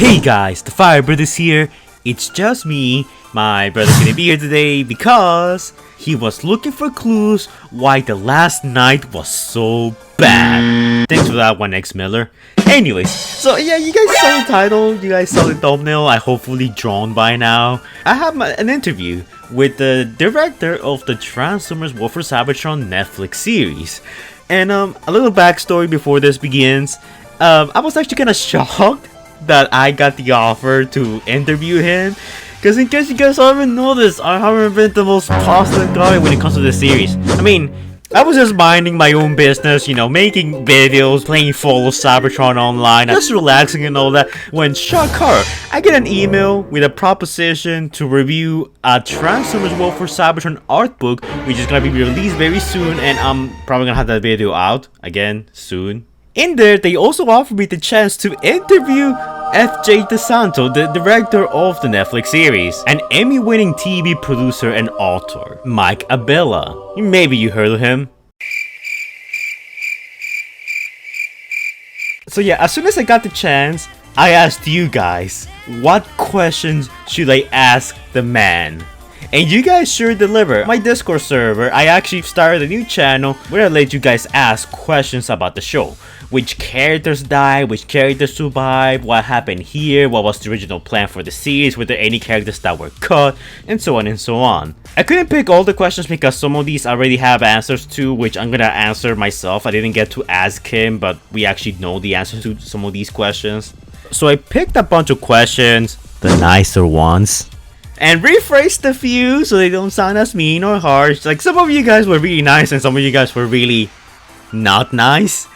Hey guys, the Firebird is here. It's just me. My brother's gonna be here today because he was looking for clues why the last night was so bad. Thanks for that one, X Miller. Anyways, so yeah, you guys saw the title, you guys saw the thumbnail, I hopefully drawn by now. I have an interview with the director of the Transformers War for Cybertron Netflix series. And a little backstory before this begins. I was actually kinda shocked that I got the offer to interview him, because in case you guys haven't noticed, I haven't been the most positive guy when it comes to the series. I mean, I was just minding my own business, you know, making videos, playing Follow Cybertron online, just relaxing and all that, when shocker, I get an email with a proposition to review a Transformers War for Cybertron art book, which is gonna be released very soon, and I'm probably gonna have that video out again soon. In there, they also offered me the chance to interview F.J DeSanto, the director of the Netflix series, an Emmy-winning TV producer and author, Mike Abella. Maybe you heard of him. So yeah, as soon as I got the chance, I asked you guys, what questions should I ask the man? And you guys sure deliver. My Discord server, I actually started a new channel where I let you guys ask questions about the show. Which characters died, which characters survived, what happened here, what was the original plan for the series, were there any characters that were cut, and so on and so on. I couldn't pick all the questions because some of these I already have answers to, which I'm gonna answer myself. I didn't get to ask him, but we actually know the answers to some of these questions. So I picked a bunch of questions, the nicer ones, and rephrased a few so they don't sound as mean or harsh. Like, some of you guys were really nice and some of you guys were really not nice.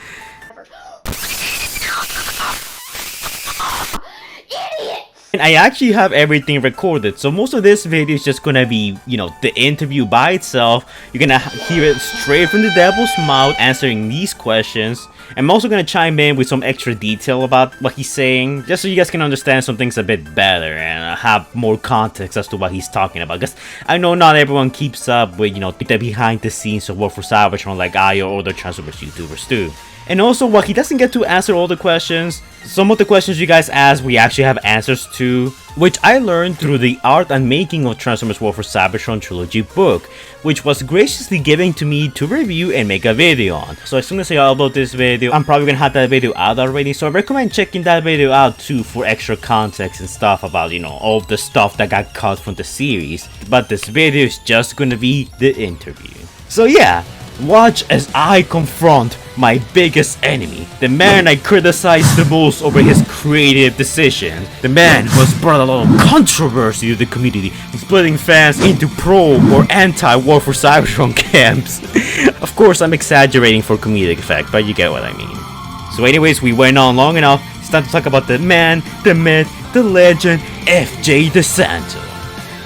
And I actually have everything recorded, so most of this video is just gonna be, you know, the interview by itself. You're gonna hear it straight from the devil's mouth answering these questions. I'm also gonna chime in with some extra detail about what he's saying, just so you guys can understand some things a bit better and have more context as to what he's talking about. Because I know not everyone keeps up with, you know, the behind the scenes of War for Cybertron like I or other Transformers YouTubers do. And also, while he doesn't get to answer all the questions, some of the questions you guys asked we actually have answers to, which I learned through the Art and Making of Transformers War for Cybertron trilogy book, which was graciously given to me to review and make a video on. So as soon as I upload this video, I'm probably gonna have that video out already, so I recommend checking that video out too for extra context and stuff about, you know, all the stuff that got cut from the series. But this video is just gonna be the interview. So yeah, watch as I confront my biggest enemy, the man I criticize the most over his creative decisions, the man who has brought a lot of controversy to the community, splitting fans into pro or anti-War for Cybertron camps. Of course, I'm exaggerating for comedic effect, but you get what I mean. So anyways, we went on long enough. It's time to talk about the man, the myth, the legend, F.J DeSanto.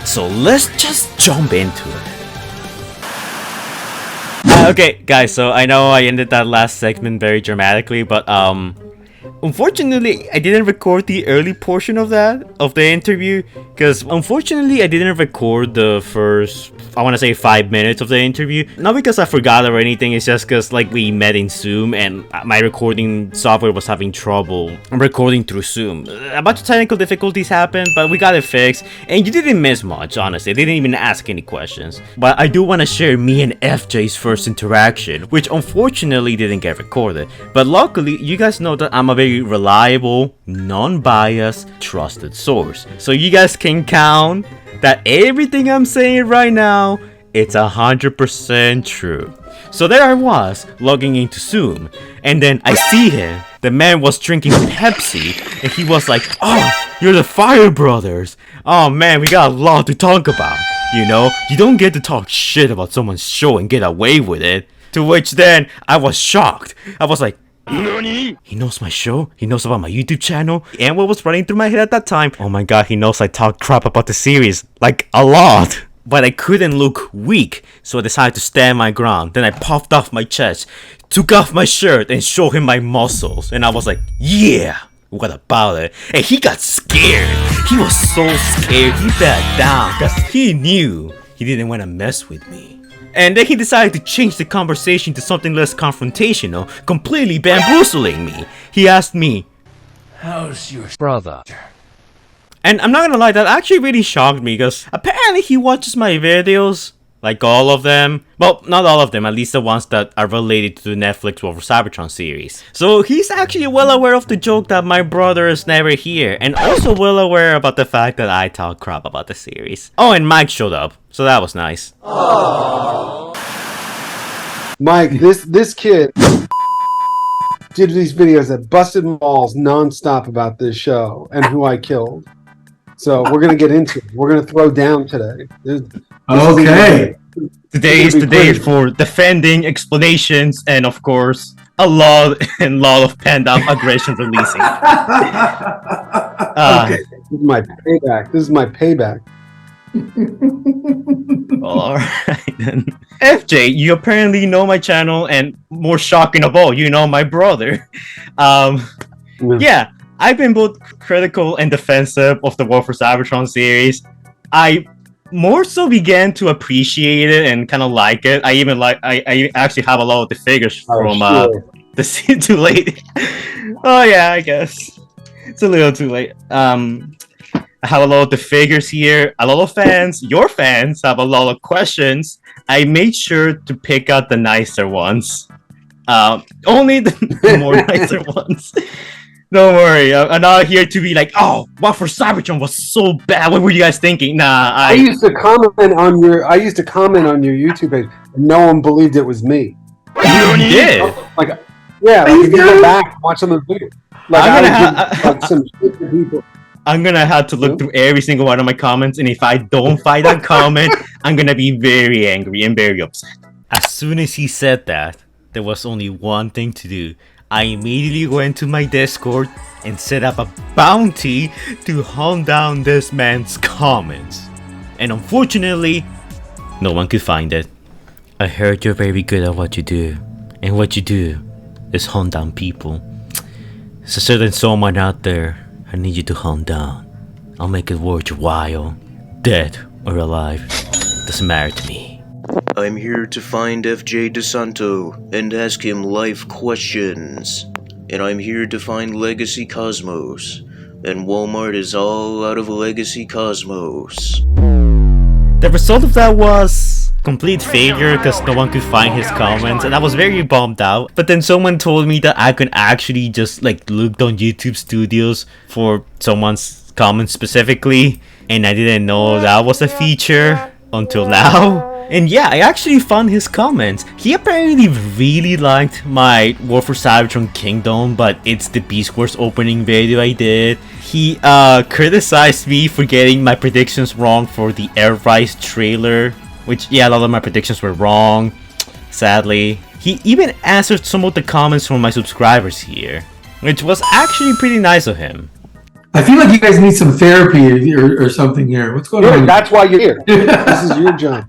So let's just jump into it. Okay, guys, so I know I ended that last segment very dramatically, but unfortunately, I didn't record the early portion of the interview, because unfortunately, I didn't record the first, I want to say 5 minutes of the interview. Not because I forgot or anything, it's just because, like, we met in Zoom, and my recording software was having trouble recording through Zoom. A bunch of technical difficulties happened, but we got it fixed, and you didn't miss much, honestly. I didn't even ask any questions. But I do want to share me and FJ's first interaction, which unfortunately didn't get recorded. But luckily, you guys know that I'm a very reliable, non-biased, trusted source. So you guys can count that everything I'm saying right now, it's 100% true. So there I was, logging into Zoom, and then I see him. The man was drinking Pepsi, and he was like, "Oh, you're the Fire Brothers. Oh man, we got a lot to talk about. You know, you don't get to talk shit about someone's show and get away with it." To which then, I was shocked. I was like, "Nani? He knows my show, he knows about my YouTube channel, and what was running through my head at that time, oh my god, he knows I talk crap about the series, like a lot." But I couldn't look weak, so I decided to stand my ground. Then I puffed off my chest, took off my shirt, and showed him my muscles. And I was like, "Yeah, what about it?" And he got scared. He was so scared, he backed down, because he knew he didn't want to mess with me. And then he decided to change the conversation to something less confrontational, completely bamboozling me. He asked me, How's your brother? And I'm not gonna lie, that actually really shocked me, because apparently he watches my videos, like all of them. Well, not all of them, at least the ones that are related to the Netflix War for Cybertron series. So he's actually well aware of the joke that my brother is never here, and also well aware about the fact that I talk crap about the series. Oh, and Mike showed up, so that was nice. Aww. Mike, this kid did these videos that busted balls nonstop about this show and who I killed. So we're gonna get into it. We're gonna throw down today. Okay. Today is the day for defending, explanations, and of course, a lot of pent-up aggression releasing. Okay. This is my payback. Alright then. FJ, you apparently know my channel, and more shocking of all, you know my brother. Yeah, I've been both critical and defensive of the War for Cybertron series. I more so began to appreciate it and kind of like it. I actually have a lot of the figures from the scene. Too late. Oh yeah, I guess it's a little too late. I have a lot of the figures here. A lot of fans, your fans, have a lot of questions. I made sure to pick out the nicer ones. Only the more nicer ones. Don't worry, I'm not here to be like, oh, War for Cybertron was so bad. What were you guys thinking? Nah, I used to comment on your YouTube page, and no one believed it was me. You did? Like, yeah, like if you go back and watch some of the videos, like some people. I'm gonna have to look through every single one of my comments, and if I don't find that comment, I'm gonna be very angry and very upset. As soon as he said that, there was only one thing to do. I immediately went to my Discord and set up a bounty to hunt down this man's comments. And unfortunately, no one could find it. I heard you're very good at what you do, and what you do is hunt down people. There's a certain someone out there I need you to hunt down. I'll make it worth your while. Dead or alive, doesn't matter to me. I'm here to find F.J DeSanto and ask him life questions. And I'm here to find Legacy Cosmos. And Walmart is all out of Legacy Cosmos. The result of that was complete failure because no one could find his comments, and I was very bummed out. But then someone told me that I could actually just like look on YouTube Studios for someone's comments specifically, and I didn't know that was a feature until now. And yeah, I actually found his comments. He apparently really liked my War for Cybertron Kingdom, but it's the Beast Wars opening video I did. He criticized me for getting my predictions wrong for the Earthrise trailer, which yeah, a lot of my predictions were wrong, sadly. He even answered some of the comments from my subscribers here, which was actually pretty nice of him. I feel like you guys need some therapy or something here. What's going on? That's why you're here. This is your job.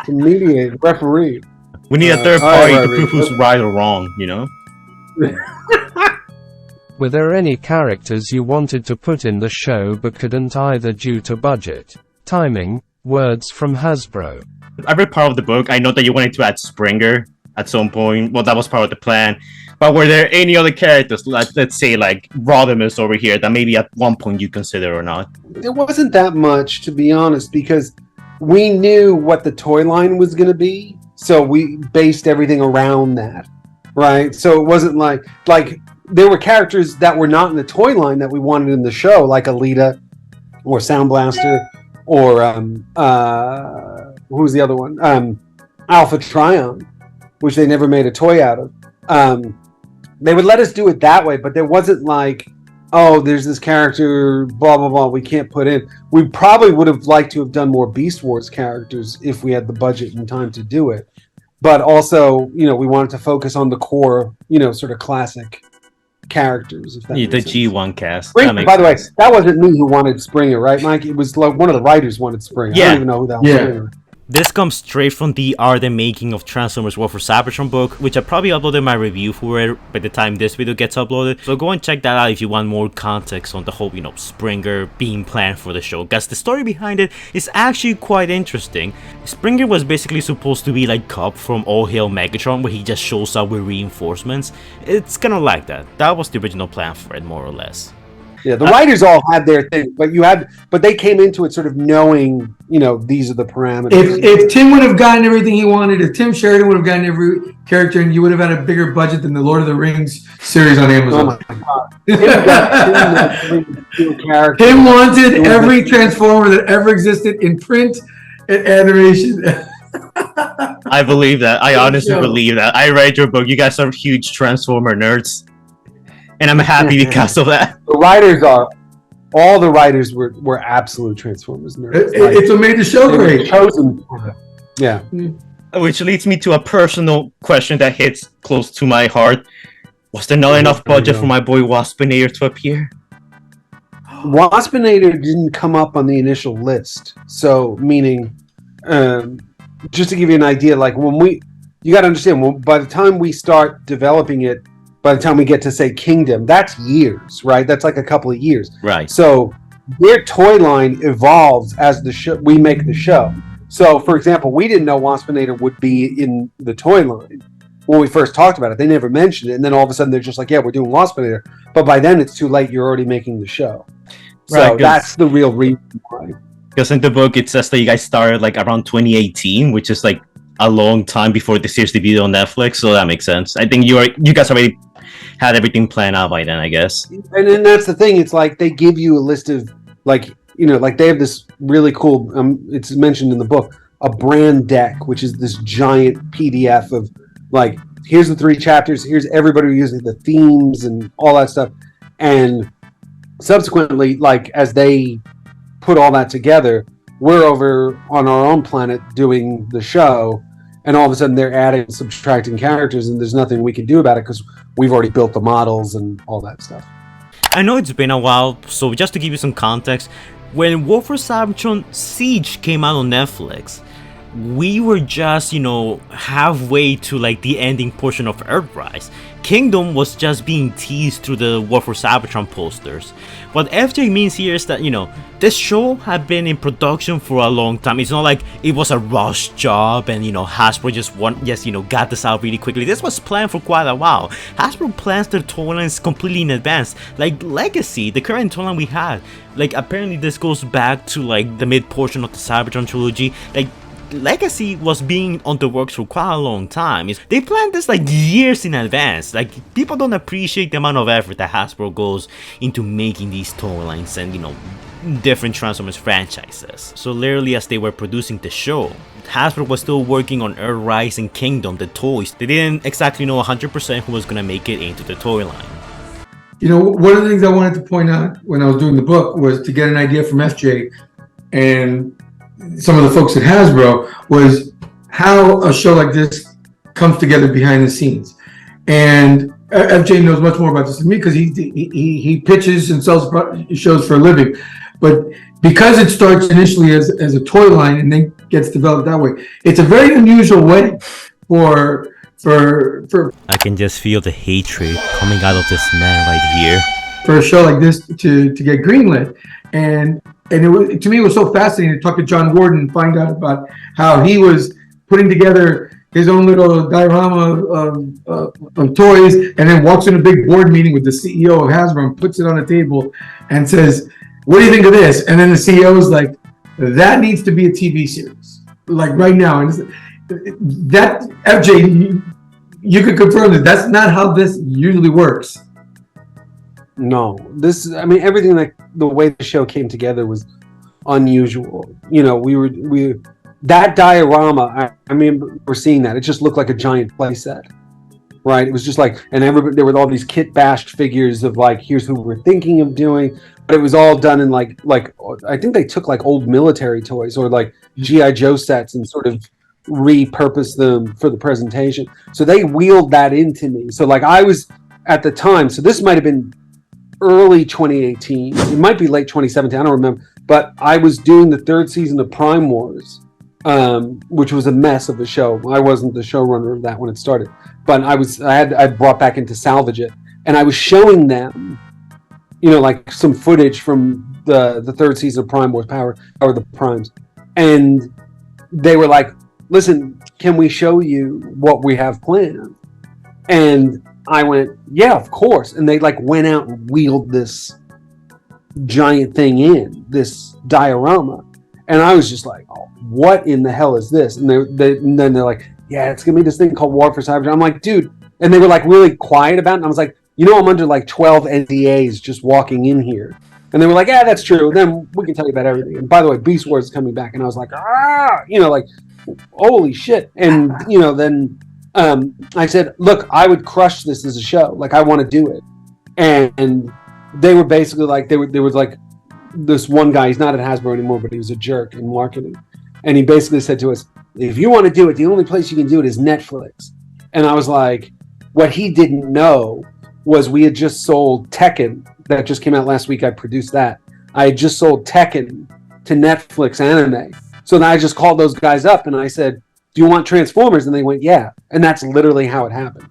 To mediate, referee. We need a third party to prove who's right or wrong, you know? Were there any characters you wanted to put in the show but couldn't either due to budget, timing, words from Hasbro? I read part of the book. I know that you wanted to add Springer at some point. Well, that was part of the plan. But were there any other characters, let's say like Rodimus over here, that maybe at one point you consider or not? There wasn't that much, to be honest, because we knew what the toy line was going to be, so we based everything around that, right? So it wasn't like there were characters that were not in the toy line that we wanted in the show, like Alita or Sound Blaster or who was the other one? Alpha Trion, which they never made a toy out of. They would let us do it that way, but there wasn't like, oh, there's this character, blah, blah, blah, we can't put in. We probably would have liked to have done more Beast Wars characters if we had the budget and time to do it. But also, you know, we wanted to focus on the core, you know, sort of classic characters. If that the sense. G1 cast. Springer, by the way, that wasn't me who wanted Springer, right, Mike? It was like one of the writers wanted Springer. Yeah. I don't even know who that was. This comes straight from the Art and Making of Transformers War for Cybertron book, which I probably uploaded my review for it by the time this video gets uploaded. So go and check that out if you want more context on the whole, Springer being planned for the show, because the story behind it is actually quite interesting. Springer was basically supposed to be like Cub from All Hail Megatron, where he just shows up with reinforcements. It's kind of like that. That was the original plan for it, more or less. Yeah, the writers all had their thing, but they came into it sort of knowing, these are the parameters. If Tim would have gotten everything he wanted, if Tim Sheridan would have gotten every character, and you would have had a bigger budget than the Lord of the Rings series on Amazon. Oh my God. Tim wanted every Transformer that ever existed in print and animation. I believe that. I honestly believe that. I read your book. You guys are huge Transformer nerds. And I'm happy because of that. All the writers were absolute Transformers nerds. It's what made the show great. Chosen. Yeah. Which leads me to a personal question that hits close to my heart. Was there not enough budget for my boy Waspinator to appear? Waspinator didn't come up on the initial list. So, meaning, just to give you an idea, like you got to understand, by the time we start developing it, by the time we get to, say, Kingdom, that's years, right? That's like a couple of years. Right. So their toy line evolves as we make the show. So, for example, we didn't know Waspinator would be in the toy line when we first talked about it. They never mentioned it. And then all of a sudden they're just like, yeah, we're doing Waspinator. But by then it's too late. You're already making the show. So right, that's the real reason why. Because in the book it says that you guys started like around 2018, which is like a long time before the series debuted on Netflix. So that makes sense. I think you guys already had everything planned out by then, I guess. And then that's the thing. It's like they give you a list of like they have this really cool, it's mentioned in the book, a brand deck, which is this giant PDF of like, here's the 3 chapters, here's everybody using the themes and all that stuff. And subsequently, like as they put all that together, we're over on our own planet doing the show. And all of a sudden they're adding and subtracting characters, and there's nothing we can do about it because we've already built the models and all that stuff. I know it's been a while, so just to give you some context, when War for Cybertron Siege came out on Netflix, we were just, halfway to like the ending portion of Earthrise. Kingdom was just being teased through the War for Cybertron posters. What FJ means here is that, this show had been in production for a long time. It's not like it was a rush job and, Hasbro just got this out really quickly. This was planned for quite a while. Hasbro plans their toy lines completely in advance. Like Legacy, the current toy line we had, like apparently this goes back to like the mid portion of the Cybertron trilogy. Like Legacy was being on the works for quite a long time. They planned this like years in advance. Like people don't appreciate the amount of effort that Hasbro goes into making these toy lines and different Transformers franchises. So literally as they were producing the show, Hasbro was still working on Earthrise and Kingdom, the toys. They didn't exactly know 100% who was gonna make it into the toy line. One of the things I wanted to point out when I was doing the book was to get an idea from FJ and some of the folks at Hasbro was how a show like this comes together behind the scenes. And FJ knows much more about this than me because he pitches and sells shows for a living. But because it starts initially as a toy line and then gets developed that way, it's a very unusual way for I can just feel the hatred coming out of this man right here. For a show like this to get greenlit. And to me, it was so fascinating to talk to John Warden and find out about how he was putting together his own little diorama of toys, and then walks in a big board meeting with the CEO of Hasbro and puts it on a table and says, "What do you think of this?" And then the CEO is like, "That needs to be a TV series, like right now." And that, FJ, you could confirm that that's not how this usually works. No, everything, like the way the show came together was unusual. That diorama, we're seeing that. It just looked like a giant playset, right? It was just like, and there were all these kit bashed figures of like, here's who we're thinking of doing, but it was all done in like I think they took like old military toys or like G.I. Joe sets and sort of repurposed them for the presentation. So they wheeled that into me. So like I was at the time, so this might have been early 2018, it might be late 2017, I don't remember, but I was doing the 3rd season of Prime Wars which was a mess of a show. I wasn't the showrunner of that when it started, but I brought back in to salvage it, and I was showing them, like some footage from the third season of Prime Wars Power or the Primes, and they were like, "Listen, can we show you what we have planned?" And I went, "Yeah, of course." And they like went out and wheeled this giant thing in, this diorama, and I was just like, "Oh, what in the hell is this?" And and then they're like, "Yeah, it's gonna be this thing called War for Cybertron." I'm like, "Dude," and they were like really quiet about it. And I was like, I'm under like 12 NDAs just walking in here. And they were like, "Yeah, that's true. Then we can tell you about everything." And by the way, Beast Wars is coming back, and I was like, like, holy shit. And then I said, "Look, I would crush this as a show. Like, I want to do it." And they were basically like, there was like this one guy. He's not at Hasbro anymore, but he was a jerk in marketing. And he basically said to us, "If you want to do it, the only place you can do it is Netflix." And I was like, what he didn't know was we had just sold Tekken. That just came out last week. I produced that. I had just sold Tekken to Netflix Anime. So then I just called those guys up and I said, "Do you want Transformers?" And they went, "Yeah." And that's literally how it happened.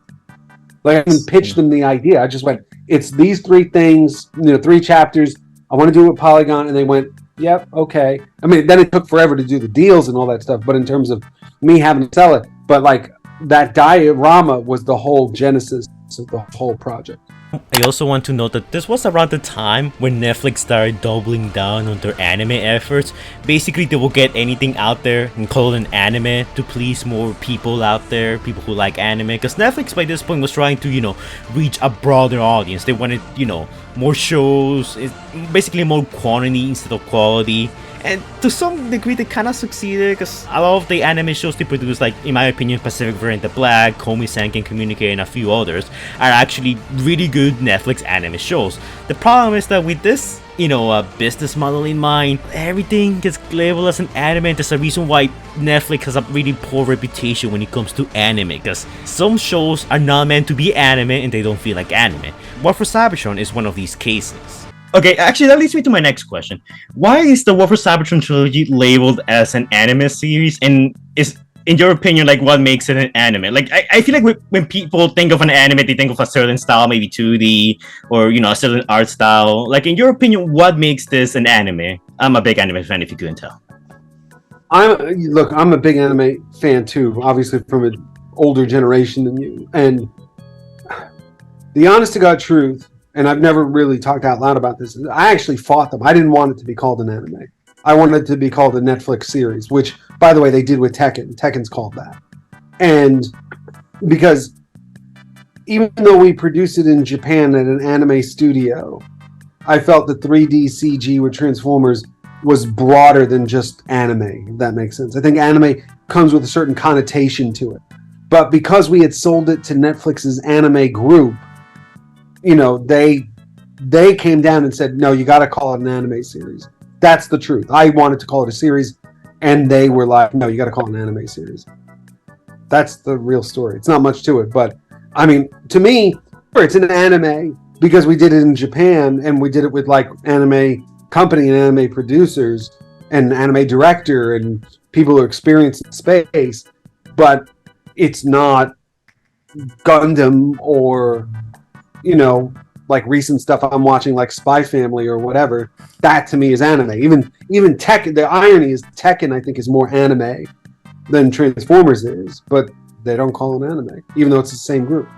Like, I didn't pitch them the idea. I just went, "It's these 3 things, 3 chapters. I want to do it with Polygon." And they went, "Yep, okay." I mean, then it took forever to do the deals and all that stuff. But in terms of me having to sell it, but like that diorama was the whole genesis of the whole project. I also want to note that this was around the time when Netflix started doubling down on their anime efforts. Basically, they will get anything out there and call it an anime to please more people out there, people who like anime. Because Netflix by this point was trying to, reach a broader audience. They wanted, more shows, basically more quantity instead of quality. And to some degree, they kind of succeeded because a lot of the anime shows they produce, like in my opinion, Pacific Rim the Black, Komi-san Can Communicate, and a few others, are actually really good Netflix anime shows. The problem is that with this, business model in mind, everything gets labeled as an anime. There's a reason why Netflix has a really poor reputation when it comes to anime, because some shows are not meant to be anime and they don't feel like anime. War for Cybertron is one of these cases. Okay, actually, that leads me to my next question. Why is the War for Cybertron trilogy labeled as an anime series? And is, in your opinion, like, what makes it an anime? Like, I feel like when people think of an anime, they think of a certain style, maybe 2D, or, a certain art style. Like, in your opinion, what makes this an anime? I'm a big anime fan, if you couldn't tell. I'm a big anime fan, too, obviously from an older generation than you. And the honest-to-God truth, and I've never really talked out loud about this, I actually fought them. I didn't want it to be called an anime. I wanted it to be called a Netflix series, which, by the way, they did with Tekken. Tekken's called that. And because even though we produced it in Japan at an anime studio, I felt the 3D CG with Transformers was broader than just anime, if that makes sense. I think anime comes with a certain connotation to it. But because we had sold it to Netflix's anime group, they came down and said, "No, you got to call it an anime series." That's the truth. I wanted to call it a series, and they were like, "No, you got to call it an anime series." That's the real story. It's not much to it, but I mean, to me, it's an anime because we did it in Japan and we did it with like anime company and anime producers and anime director and people who are experienced in space, but it's not Gundam or like recent stuff I'm watching, like Spy Family or whatever. That to me is anime. Even Tekken. The irony is Tekken, I think, is more anime than Transformers is, but they don't call it anime, even though it's the same group.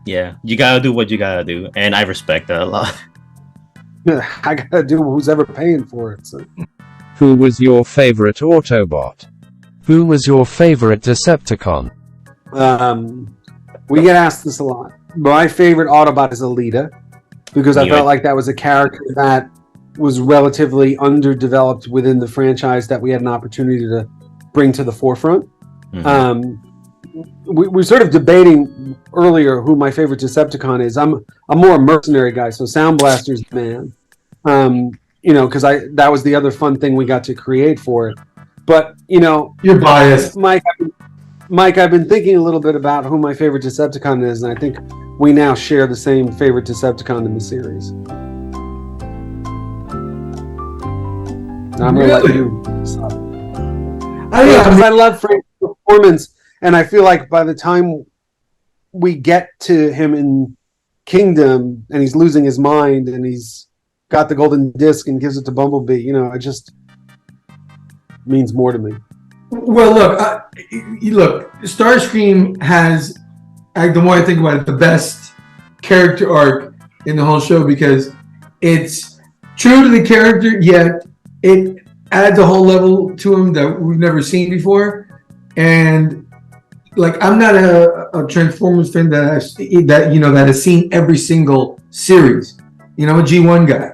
Yeah, you gotta do what you gotta do, and I respect that a lot. I gotta do who's ever paying for it. So. Who was your favorite Autobot? Who was your favorite Decepticon? We get asked this a lot. My favorite Autobot is Alita, because I felt like that was a character that was relatively underdeveloped within the franchise that we had an opportunity to bring to the forefront. We were sort of debating earlier who my favorite Decepticon is. I'm more a mercenary guy, so Sound Blaster's man. Because that was the other fun thing we got to create for it. But you're biased, Mike. I've been thinking a little bit about who my favorite Decepticon is, and I think we now share the same favorite Decepticon in the series. I'm gonna let you. Because I love Frank's performance, and I feel like by the time we get to him in Kingdom, and he's losing his mind, and he's got the golden disc and gives it to Bumblebee, it just means more to me. Well, look, Starscream has, the more I think about it, the best character arc in the whole show, because it's true to the character, yet it adds a whole level to him that we've never seen before. And like, I'm not a Transformers fan that has seen every single series. I'm a G1 guy,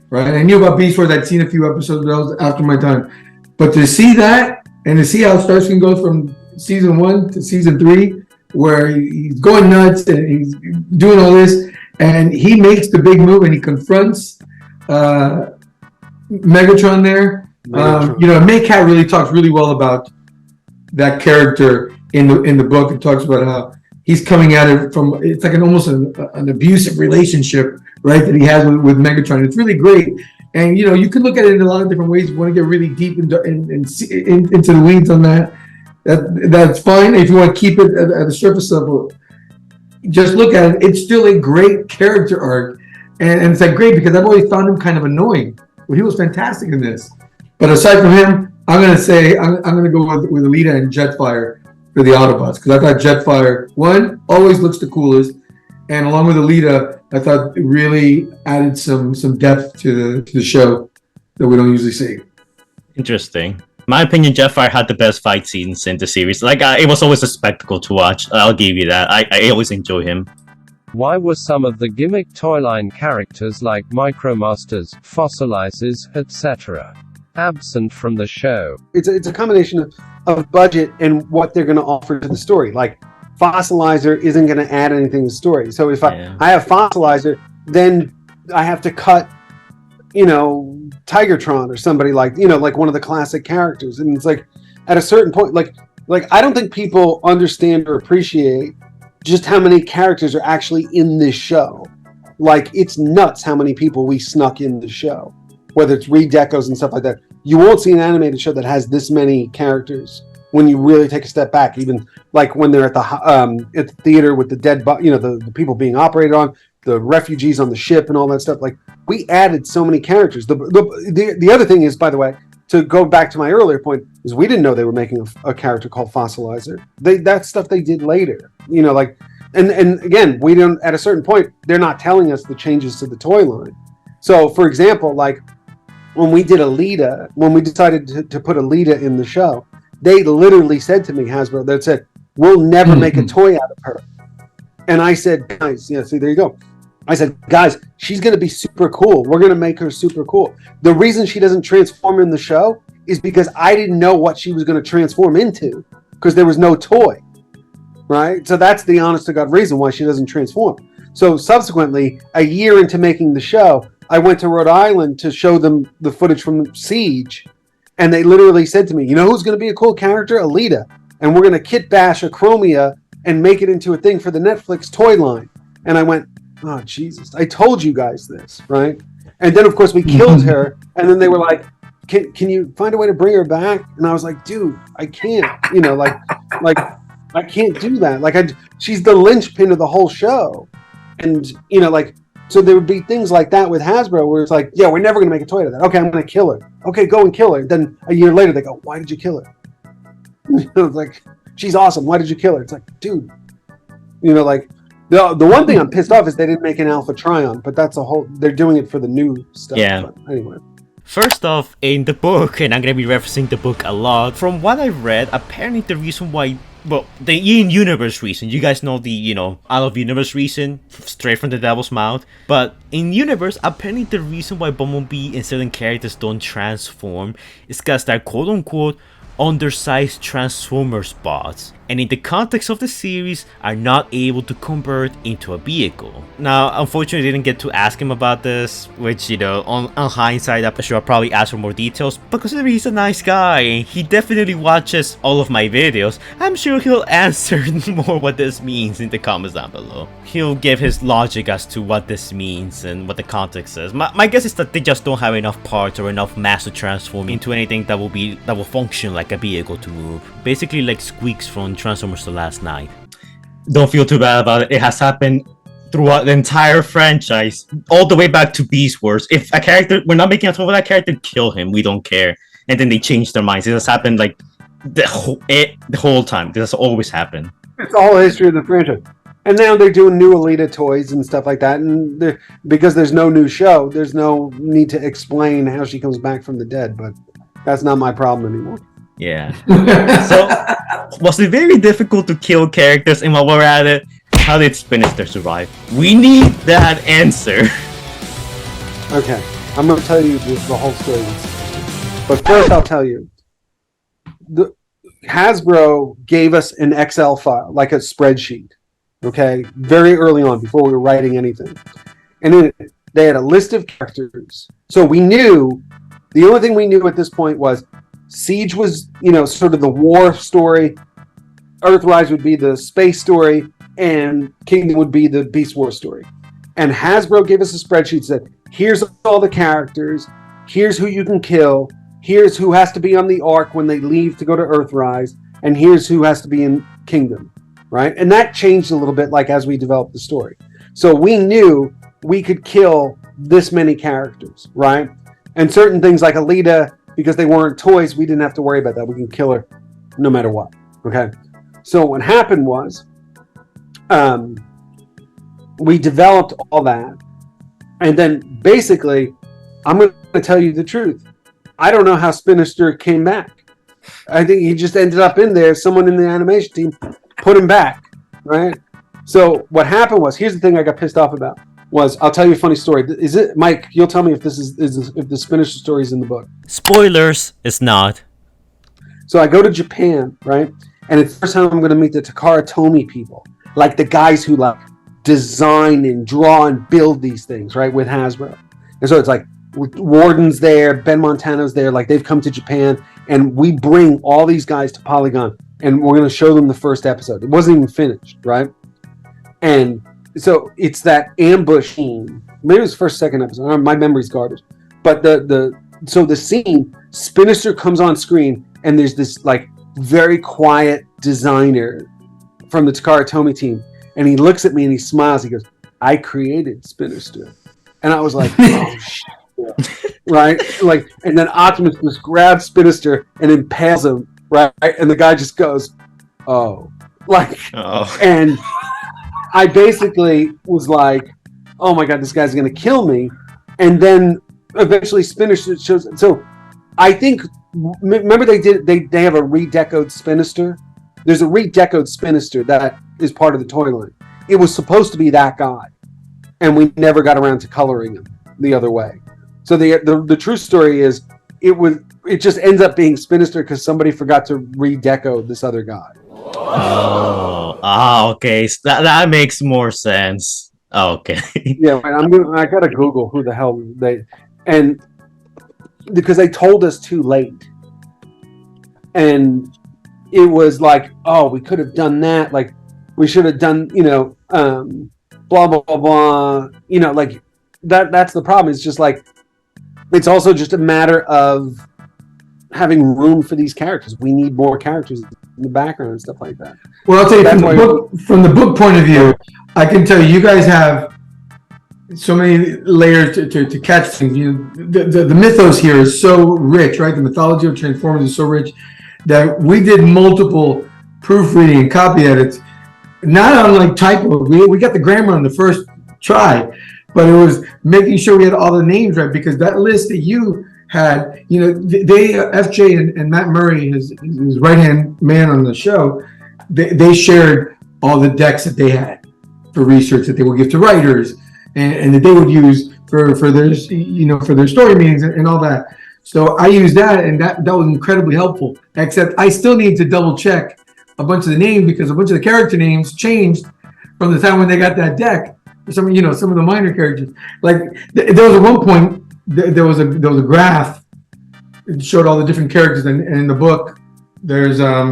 right? I knew about Beast Wars. I'd seen a few episodes, but that was after my time. But to see that and to see how Starscream goes from season 1 to season 3, where he's going nuts and he's doing all this, and he makes the big move and he confronts Megatron there. Maycat really talks really well about that character in the book. It talks about how he's coming at it from, it's like almost an abusive relationship, right, that he has with Megatron. It's really great. And you can look at it in a lot of different ways. You want to get really deep into the weeds on that. That's fine. If you want to keep it at a surface level, just look at it. It's still a great character arc, and it's like great because I've always found him kind of annoying, but he was fantastic in this. But aside from him, I'm gonna say I'm gonna go with Alita and Jetfire for the Autobots, because I thought Jetfire always looks the coolest, and along with Alita, I thought it really added some depth to the show that we don't usually see. Interesting. In my opinion, Jetfire had the best fight scenes in the series. It was always a spectacle to watch. I'll give you that. I always enjoy him. Why were some of the gimmick Toyline characters like Micromasters, Fossilizers, etc. absent from the show? It's a combination of budget and what they're going to offer to the story. Like, Fossilizer isn't going to add anything to the story. So if I have Fossilizer, then I have to cut, Tigertron or somebody like one of the classic characters. And it's like, at a certain point, like I don't think people understand or appreciate just how many characters are actually in this show. Like, it's nuts how many people we snuck in the show, whether it's redecos and stuff like that. You won't see an animated show that has this many characters when you really take a step back. Even like when they're at the theater with the dead, the people being operated on, the refugees on the ship and all that stuff. Like, we added so many characters. The other thing is, by the way, to go back to my earlier point, is we didn't know they were making a character called Fossilizer. That stuff they did later. And again, we don't. At a certain point, they're not telling us the changes to the toy line. So, for example, like when we did Alita, when we decided to put Alita in the show, they literally said to me, Hasbro, that said, "We'll never make a toy out of her." And I said, guys, see, there you go. I said, guys, she's going to be super cool. We're going to make her super cool. The reason she doesn't transform in the show is because I didn't know what she was going to transform into, because there was no toy, right? So that's the honest to God reason why she doesn't transform. So subsequently, a year into making the show, I went to Rhode Island to show them the footage from Siege, and they literally said to me, who's going to be a cool character? Alita. And we're going to kit bash Acromia and make it into a thing for the Netflix toy line. And I went, oh, Jesus, I told you guys this, right? And then, of course, we killed her. And then they were like, can you find a way to bring her back? And I was like, dude, I can't, I can't do that. She's the linchpin of the whole show. And, so there would be things like that with Hasbro where it's like, yeah, we're never going to make a toy out of that. Okay, I'm going to kill her. Okay, go and kill her. Then a year later, they go, why did you kill her? It's like, she's awesome. Why did you kill her? It's like, dude, the one thing I'm pissed off is they didn't make an Alpha Trion, but that's they're doing it for the new stuff. Yeah. But anyway. First off, in the book, and I'm going to be referencing the book a lot, from what I've read, apparently the reason why, the in-universe reason, you guys know the, out-of-universe reason, straight from the devil's mouth, but in universe, apparently the reason why Bumblebee and certain characters don't transform is because they're quote-unquote undersized Transformers bots. and in the context of the series are not able to convert into a vehicle. Now, unfortunately, I didn't get to ask him about this, which, you know, on hindsight, I'm sure I'll probably ask for more details, but considering he's a nice guy and he definitely watches all of my videos, I'm sure he'll answer more what this means in the comments down below. He'll give his logic as to what this means and what the context is. My guess is that they just don't have enough parts or enough mass to transform into anything that will function like a vehicle to move. Basically like Squeaks from Transformers The Last Night. Don't feel too bad about it. It has happened throughout the entire franchise, all the way back to Beast Wars. If a character, we're not making a toy for that character, kill him. We don't care. And then they change their minds. It has happened like the whole time. This has always happened. It's all history of the franchise. And now they're doing new Alita toys and stuff like that. And because there's no new show, there's no need to explain how she comes back from the dead. But that's not my problem anymore. Yeah. So, was it very difficult to kill characters? And while we're at it, how did Spinister survive? We need that answer. Okay. I'm going to tell you the whole story. But first, I'll tell you. Hasbro gave us an Excel file, like a spreadsheet. Okay, very early on, before we were writing anything. And then they had a list of characters. So we knew, the only thing we knew at this point was Siege was, you know, sort of the war story, Earthrise would be the space story, and Kingdom would be the Beast War story. And Hasbro gave us a spreadsheet that said, here's all the characters, here's who you can kill, here's who has to be on the Ark when they leave to go to Earthrise, and here's who has to be in Kingdom. Right? And that changed a little bit like as we developed the story. So we knew we could kill this many characters, right? And certain things like Alita, because they weren't toys, we didn't have to worry about that. We can kill her no matter what. Okay. So what happened was we developed all that. And then basically, I'm going to tell you the truth. I don't know how Spinister came back. I think he just ended up in there. Someone in the animation team put him back, right? So what happened was, here's the thing I got pissed off about, was, I'll tell you a funny story. Is it, Mike, you'll tell me if this is if the Spinister story is in the book. Spoilers, it's not. So I go to Japan, right? And it's the first time I'm going to meet the Takara Tomy people. Like the guys who like design and draw and build these things, right? With Hasbro. And so it's like, Warden's there, Ben Montano's there, like they've come to Japan, and we bring all these guys to Polygon, and we're going to show them the first episode. It wasn't even finished, right? And so it's that ambush scene. Maybe it was first, second episode. My memory's garbage. But so the scene, Spinister comes on screen, and there's this like very quiet designer from the Takara Tomy team, and he looks at me and he smiles. He goes, "I created Spinister," and I was like, "Oh shit." Right? Like, and then Optimus just grabs Spinister and impales him, right? And the guy just goes, "Oh." Like, oh. And I basically was like, "Oh my god, this guy's gonna kill me." And then eventually Spinister shows. So I think, remember they have a redecoed Spinister? There's a redecoed Spinister that is part of the toy line. It was supposed to be that guy, and we never got around to coloring him the other way. So the true story is it just ends up being Spinister because somebody forgot to redeco this other guy. Okay. So that makes more sense. Okay. Yeah, I gotta Google who the hell and because they told us too late, and it was like, oh, we could have done that. Like we should have done, blah blah blah blah. Like that's the problem. It's just like. It's also just a matter of having room for these characters. We need more characters in the background and stuff like that. Well, I'll tell you, from the book point of view, I can tell you guys have so many layers to catch things. The mythos here is so rich, right? The mythology of Transformers is so rich that we did multiple proofreading and copy edits, not on like typo. We got the grammar on the first try. But it was making sure we had all the names right, because that list that you had, they F.J. and Matt Murray, his right-hand man on the show, they shared all the decks that they had for research that they would give to writers and that they would use for their for their story meetings and all that. So I used that, and that was incredibly helpful. Except I still need to double check a bunch of the names because a bunch of the character names changed from the time when they got that deck. Some of the minor characters. Like there was at one point there was a graph. It showed all the different characters, and in the book, there's let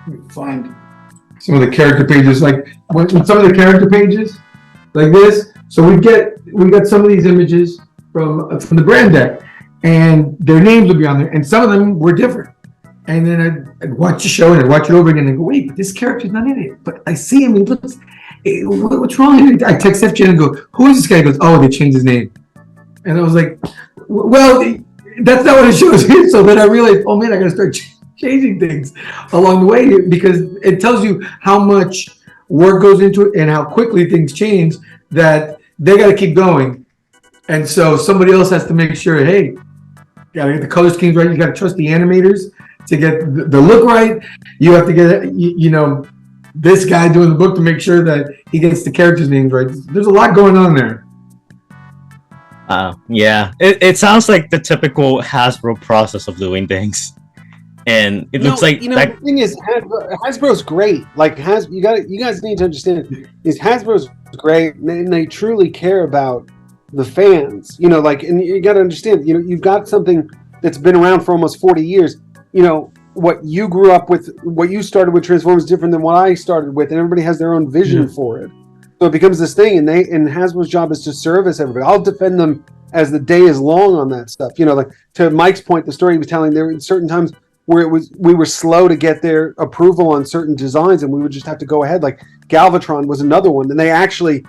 me find some of the character pages. Like when some of the character pages, like this. So we got some of these images from the brand deck, and their names would be on there, and some of them were different. And then I'd watch the show and I'd watch it over again and go, wait, but this character's not in it. But I see him. He looks. What's wrong? I text F.J and go, who is this guy? He goes, oh, they changed his name. And I was like, well, that's not what it shows here. So then I realized, oh man, I got to start changing things along the way because it tells you how much work goes into it and how quickly things change that they got to keep going. And so somebody else has to make sure, hey, you got to get the color schemes right. You got to trust the animators to get the look right. You have to get, this guy doing the book to make sure that he gets the characters' names right. There's a lot going on there. Yeah. It sounds like the typical Hasbro process of doing things. And it looks like the thing is Hasbro's great. Like you guys need to understand is Hasbro's great and they truly care about the fans. And you got to understand, you've got something that's been around for almost 40 years. What you grew up with, what you started with Transformers is different than what I started with, and everybody has their own vision for it. So it becomes this thing, and Hasbro's job is to service everybody. I'll defend them as the day is long on that stuff. Like to Mike's point, the story he was telling, there were certain times where we were slow to get their approval on certain designs, and we would just have to go ahead. Like Galvatron was another one, and they actually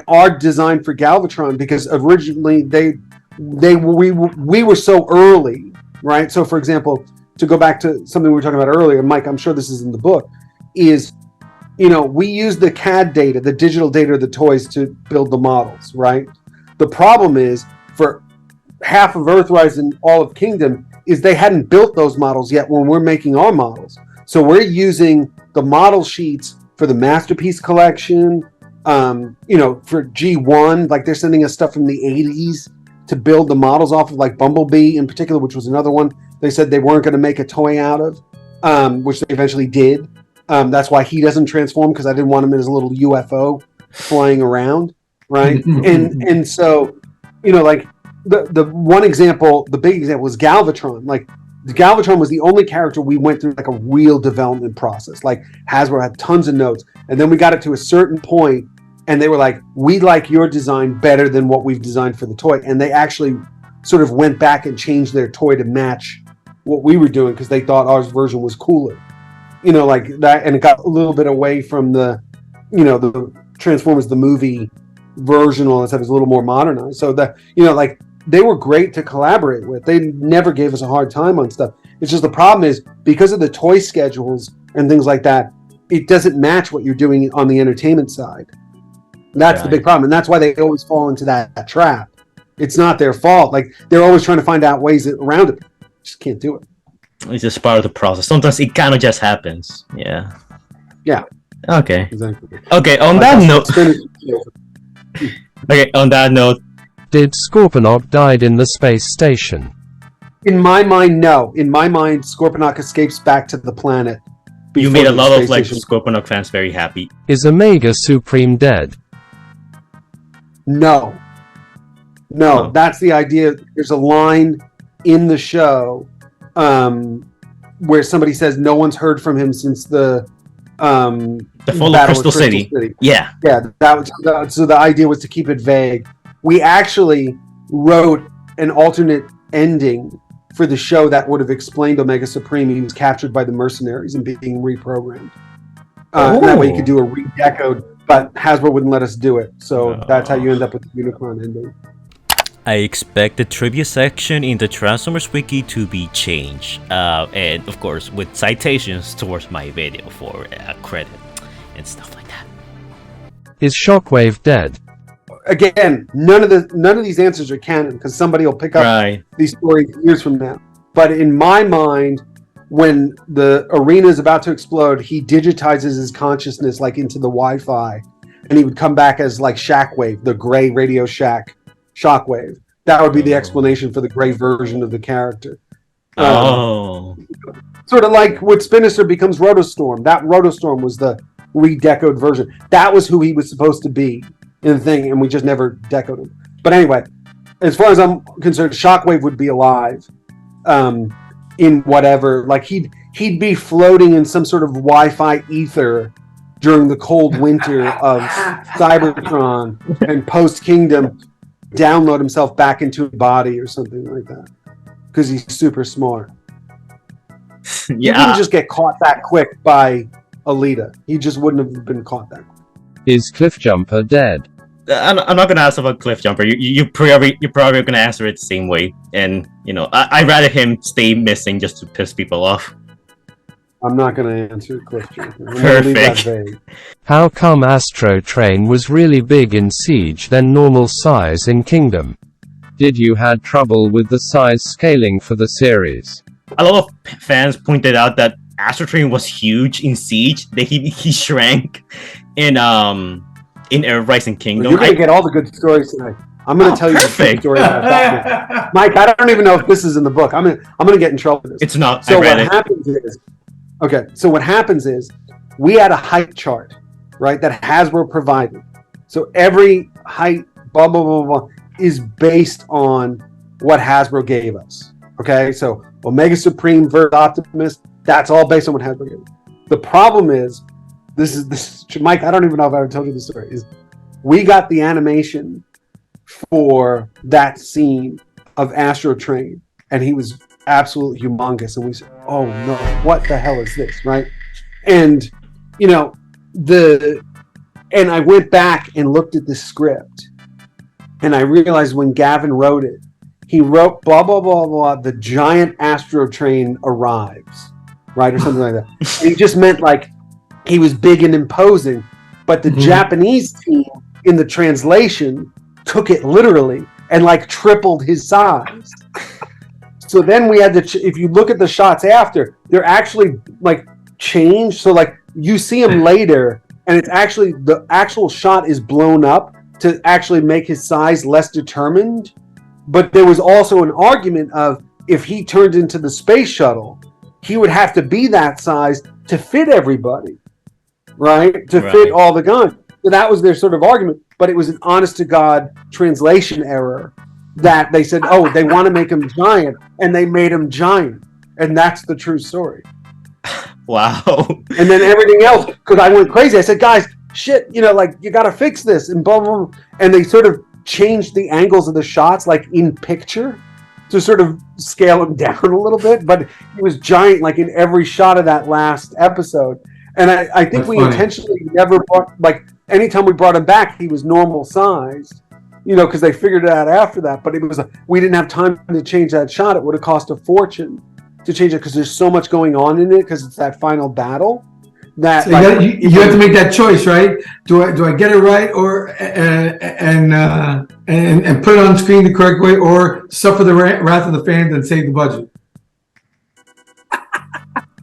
our design for Galvatron because originally we were so early, right? So for example, to go back to something we were talking about earlier, Mike, I'm sure this is in the book, is, we use the CAD data, the digital data of the toys to build the models, right? The problem is, for half of Earthrise and all of Kingdom, is they hadn't built those models yet when we're making our models. So we're using the model sheets for the Masterpiece Collection, for G1, like they're sending us stuff from the 80s to build the models off of, like Bumblebee in particular, which was another one they said they weren't going to make a toy out of, which they eventually did. That's why he doesn't transform, because I didn't want him in his little UFO flying around, right? and so, the one example, the big example was Galvatron. Like, Galvatron was the only character we went through like a real development process. Like Hasbro had tons of notes, and then we got it to a certain point, and they were like, "We like your design better than what we've designed for the toy," and they actually sort of went back and changed their toy to match what we were doing because they thought our version was cooler, like that, and it got a little bit away from the Transformers the movie version. All that stuff is a little more modernized. So that they were great to collaborate with. They never gave us a hard time on stuff. It's just the problem is because of the toy schedules and things like that, it doesn't match what you're doing on the entertainment side. That's the big problem, and that's why they always fall into that trap. It's not their fault. Like they're always trying to find out ways around it. Just can't do it. It's just part of the process. Sometimes it kind of just happens. Yeah. Yeah. Okay. Exactly. Okay. On that note. Okay. On that note. Did Scorponok died in the space station? In my mind, no. In my mind, Scorponok escapes back to the planet. You made a lot of Scorponok fans very happy. Is Omega Supreme dead? No, that's the idea. There's a line in the show where somebody says no one's heard from him since the fall of Crystal City. Yeah. So the idea was to keep it vague. We actually wrote an alternate ending for the show that would have explained Omega Supreme. He was captured by the Mercenaries and being reprogrammed. That way you could do a re-decode, but Hasbro wouldn't let us do it. So that's how you end up with the Unicron ending. I expect the trivia section in the Transformers Wiki to be changed. And of course, with citations towards my video for credit and stuff like that. Is Shockwave dead? Again, none of these answers are canon because somebody will pick up these stories years from now. But in my mind, when the arena is about to explode, he digitizes his consciousness like into the Wi-Fi, and he would come back as like Shockwave, the gray Radio Shack Shockwave. That would be the explanation for the gray version of the character. Oh. Sort of like what Spinister becomes Rotostorm. That Rotostorm was the redecoed version. That was who he was supposed to be in the thing, and we just never decoed him. But anyway, as far as I'm concerned, Shockwave would be alive in whatever. Like he'd be floating in some sort of Wi-Fi ether during the cold winter of Cybertron and post-Kingdom, download himself back into a body or something like that. Because he's super smart. Yeah. He didn't just get caught that quick by Alita. He just wouldn't have been caught that quick. Is Cliffjumper dead? I'm not gonna ask about Cliffjumper. You're probably gonna answer it the same way. And, I'd rather him stay missing just to piss people off. I'm not going to answer Cliffjumper. Perfect. How come Astrotrain was really big in Siege than normal size in Kingdom? Did you had trouble with the size scaling for the series? A lot of fans pointed out that Astrotrain was huge in Siege. That he shrank in Earthrise and Kingdom. You're going to get all the good stories tonight. I'm going to tell you the good story about that. Mike, I don't even know if this is in the book. I'm going to get in trouble for this. It's not. So what happens is we had a height chart, right, that Hasbro provided. So every height, blah, blah, blah, blah, is based on what Hasbro gave us. Okay, so Omega Supreme versus Optimus, that's all based on what Hasbro gave us. The problem is, this is Mike, I don't even know if I ever told you the story, is we got the animation for that scene of Astrotrain, and he was absolutely humongous, and we said, oh no, what the hell is this, right? And and I went back and looked at the script, and I realized when Gavin wrote it, he wrote blah blah blah blah, the giant Astrotrain arrives, right, or something like that. And he just meant like he was big and imposing, but the Japanese team in the translation took it literally and like tripled his size. So then we had to, if you look at the shots after, they're actually like changed. So like you see him later, and it's actually, the actual shot is blown up to actually make his size less determined. But there was also an argument of if he turned into the space shuttle, he would have to be that size to fit everybody, right? To fit all the guns. So that was their sort of argument. But it was an honest-to-God translation error that they said, oh, they want to make him giant, and they made him giant. And that's the true story. Wow. And then everything else, because I went crazy. I said, guys, shit, you got to fix this, and blah, blah, blah. And they sort of changed the angles of the shots, like in picture, to sort of scale him down a little bit. But he was giant, like in every shot of that last episode. And I think we intentionally never brought, like, anytime we brought him back, he was normal sized. Because they figured it out after that, but it was we didn't have time to change that shot. It would have cost a fortune to change it because there's so much going on in it because it's that final battle. That so you have to make that choice, right? Do I get it right, or and put it on screen the correct way, or suffer the wrath of the fans and save the budget?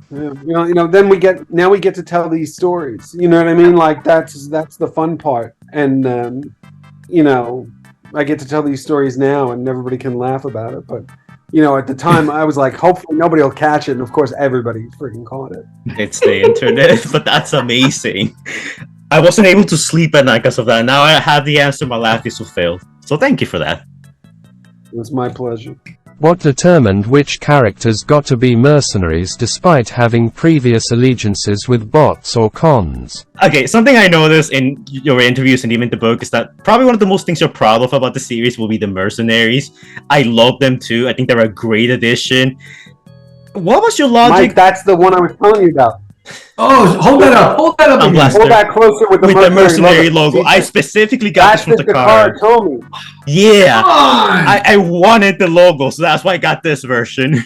Then we get to tell these stories. You know what I mean? Like that's the fun part, and I get to tell these stories now, and everybody can laugh about it. But, at the time, I was like, hopefully nobody will catch it. And, of course, everybody freaking caught it. It's the internet, but that's amazing. I wasn't able to sleep at night because of that. Now I have the answer my last issue failed. So thank you for that. It was my pleasure. What determined which characters got to be mercenaries despite having previous allegiances with bots or cons? Okay, something I noticed in your interviews and even the book is that probably one of the most things you're proud of about the series will be the Mercenaries. I love them too. I think they're a great addition. What was your logic? Mike, that's the one I was telling you about. Oh, hold that up. Hold that up. Hold that closer with the Mercenary logo. I specifically got this from the card. Told me. Yeah. I wanted the logo, so that's why I got this version.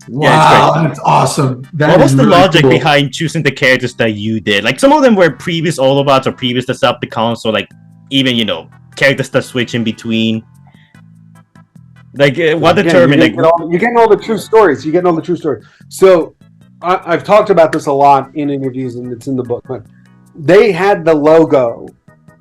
Wow, that's awesome. What was the logic behind choosing the characters that you did? Like, some of them were previous Autobots or previous Decepticons, so like, even, characters that switch in between. Like, what determined? You're getting all the true stories. So, I've talked about this a lot in interviews, and it's in the book. But they had the logo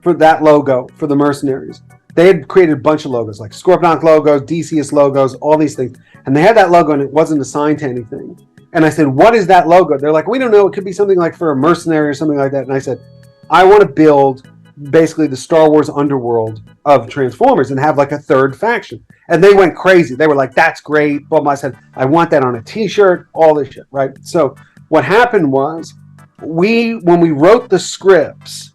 for the Mercenaries, they had created a bunch of logos, like Scorponok logos, DCS logos, all these things. And they had that logo and it wasn't assigned to anything. And I said, what is that logo? They're like, we don't know. It could be something like for a mercenary or something like that. And I said, I want to build basically the Star Wars underworld of Transformers and have like a third faction. And they went crazy. They were like, that's great. But I said, I want that on a t-shirt, all this shit, right? So what happened was when we wrote the scripts,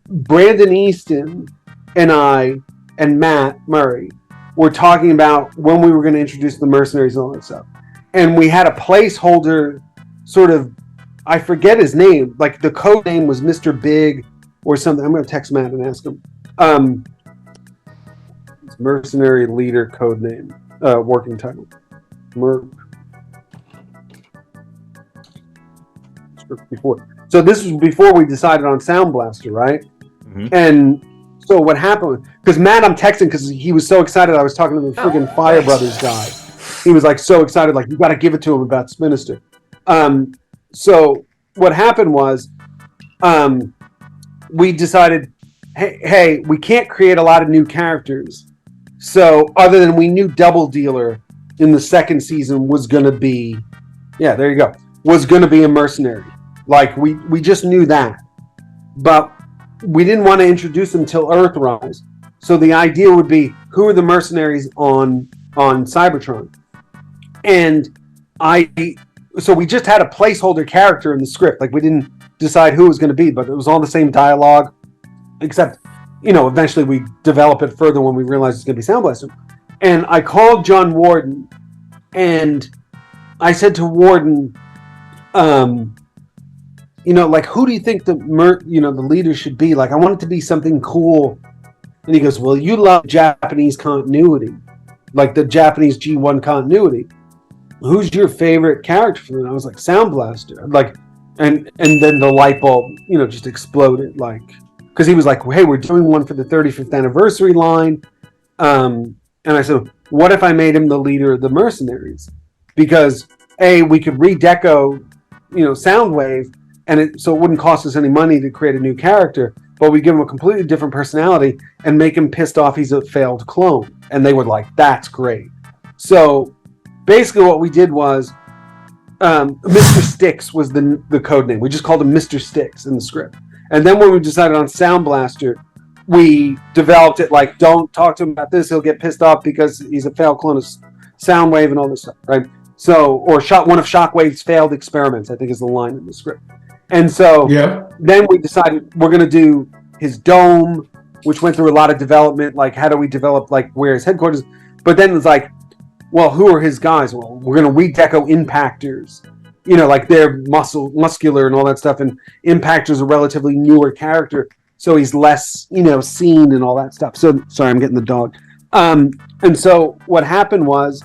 Brandon Easton and I and Matt Murray were talking about when we were going to introduce the Mercenaries and all that stuff. And we had a placeholder sort of, I forget his name, like the code name was Mr. Big or something. I'm going to text Matt and ask him. Mercenary leader code name, working title. Before. So this was before we decided on Sound Blaster, right? Mm-hmm. And so what happened, because Matt, I'm texting because he was so excited. I was talking to the friggin' Fire Brothers guy. He was like so excited, like, you got to give it to him about Spinister. So what happened was we decided, hey, we can't create a lot of new characters. So other than we knew Double Dealer in the second season was going to be, there you go, was going to be a mercenary. Like we just knew that. But we didn't want to introduce them till Earthrise. So the idea would be, who are the mercenaries on Cybertron? And so we just had a placeholder character in the script. Like we didn't decide who it was going to be, but it was all the same dialogue, except, eventually we develop it further when we realized it's going to be Sound Blaster. And I called John Warden and I said to Warden, like, who do you think the leader should be? Like, I want it to be something cool. And he goes, well, you love Japanese continuity, like the Japanese G1 continuity. Who's your favorite character from it? I was like, Sound Blaster. Like, and then the light bulb, just exploded. Like, because he was like, hey, we're doing one for the 35th anniversary line. And I said, what if I made him the leader of the Mercenaries? Because we could redeco, Soundwave, and so it wouldn't cost us any money to create a new character, but we give him a completely different personality and make him pissed off he's a failed clone. And they were like, that's great. So basically what we did was, Mr. Sticks was the code name. We just called him Mr. Sticks in the script. And then when we decided on Sound Blaster, we developed it like, don't talk to him about this. He'll get pissed off because he's a failed clone of Soundwave and all this stuff, right? So, or one of Shockwave's failed experiments, I think is the line in the script. And so then we decided we're going to do his dome, which went through a lot of development. Like, how do we develop, like, where his headquarters? But then it's like, well, who are his guys? Well, we're going to redeco Impactors. Like they're muscular and all that stuff. And Impactor's a relatively newer character, so he's less, seen and all that stuff. So, sorry, I'm getting the dog. And so what happened was,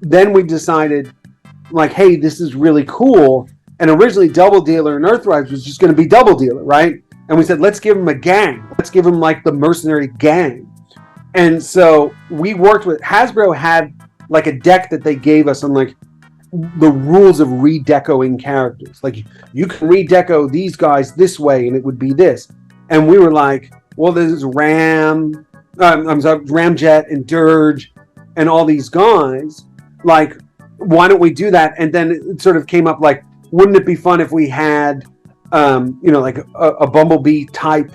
then we decided, like, hey, this is really cool. And originally Double Dealer and Earthrise was just going to be Double Dealer, right? And we said, let's give him a gang. Let's give him like the mercenary gang. And so we worked with, Hasbro had like a deck that they gave us on like the rules of redecoing characters. Like, you can redeco these guys this way and it would be this. And we were like, well, there's Ramjet and Dirge and all these guys. Like, why don't we do that? And then it sort of came up like, wouldn't it be fun if we had, like a Bumblebee type,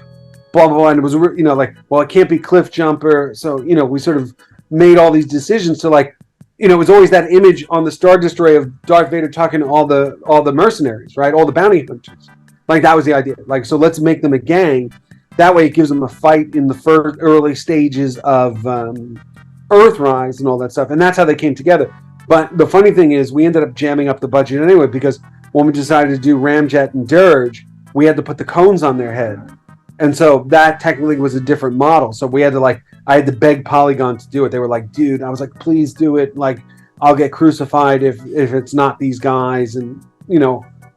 blah, blah, blah. And it was, like, well, it can't be Cliff Jumper. So, we sort of made all these decisions to like, it was always that image on the Star Destroyer of Darth Vader talking to all the mercenaries, right? All the bounty hunters. Like, that was the idea. Like, so let's make them a gang. That way it gives them a fight in the first early stages of Earthrise and all that stuff. And that's how they came together. But the funny thing is, we ended up jamming up the budget anyway, because when we decided to do Ramjet and Dirge, we had to put the cones on their head. And so that technically was a different model. So we had to I had to beg Polygon to do it. They were like, dude, I was like, please do it. Like, I'll get crucified if it's not these guys and,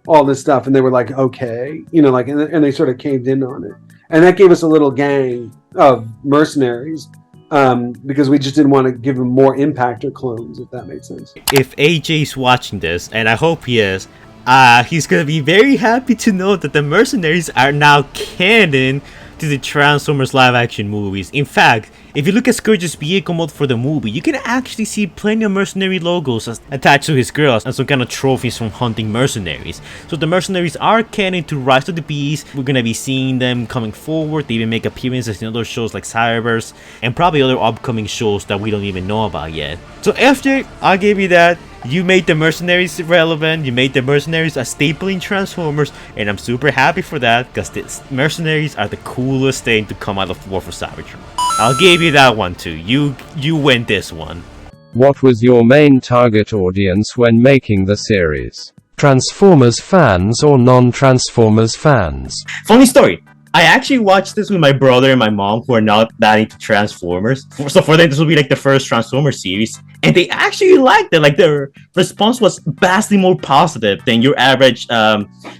all this stuff. And they were like, okay, and they sort of caved in on it. And that gave us a little gang of mercenaries. Because we just didn't want to give them more Impactor clones, if that made sense. If AJ's watching this, and I hope he is, he's going to be very happy to know that the Mercenaries are now canon to the Transformers live action movies. In fact, if you look at Scourge's vehicle mode for the movie, you can actually see plenty of mercenary logos attached to his girls and some kind of trophies from hunting mercenaries. So the mercenaries are canon to Rise of the Beast. We're gonna be seeing them coming forward. They even make appearances in other shows like Cyberverse and probably other upcoming shows that we don't even know about yet. So FJ, I'll give you that. You made the mercenaries relevant, you made the mercenaries a staple in Transformers, and I'm super happy for that, because the mercenaries are the coolest thing to come out of War for Cybertron. I'll give you that one too, you win this one. What was your main target audience when making the series? Transformers fans or non-Transformers fans? Funny story, I actually watched this with my brother and my mom, who are not that into Transformers. So for them, this will be like the first Transformers series. And they actually liked it. Like, their response was vastly more positive than your average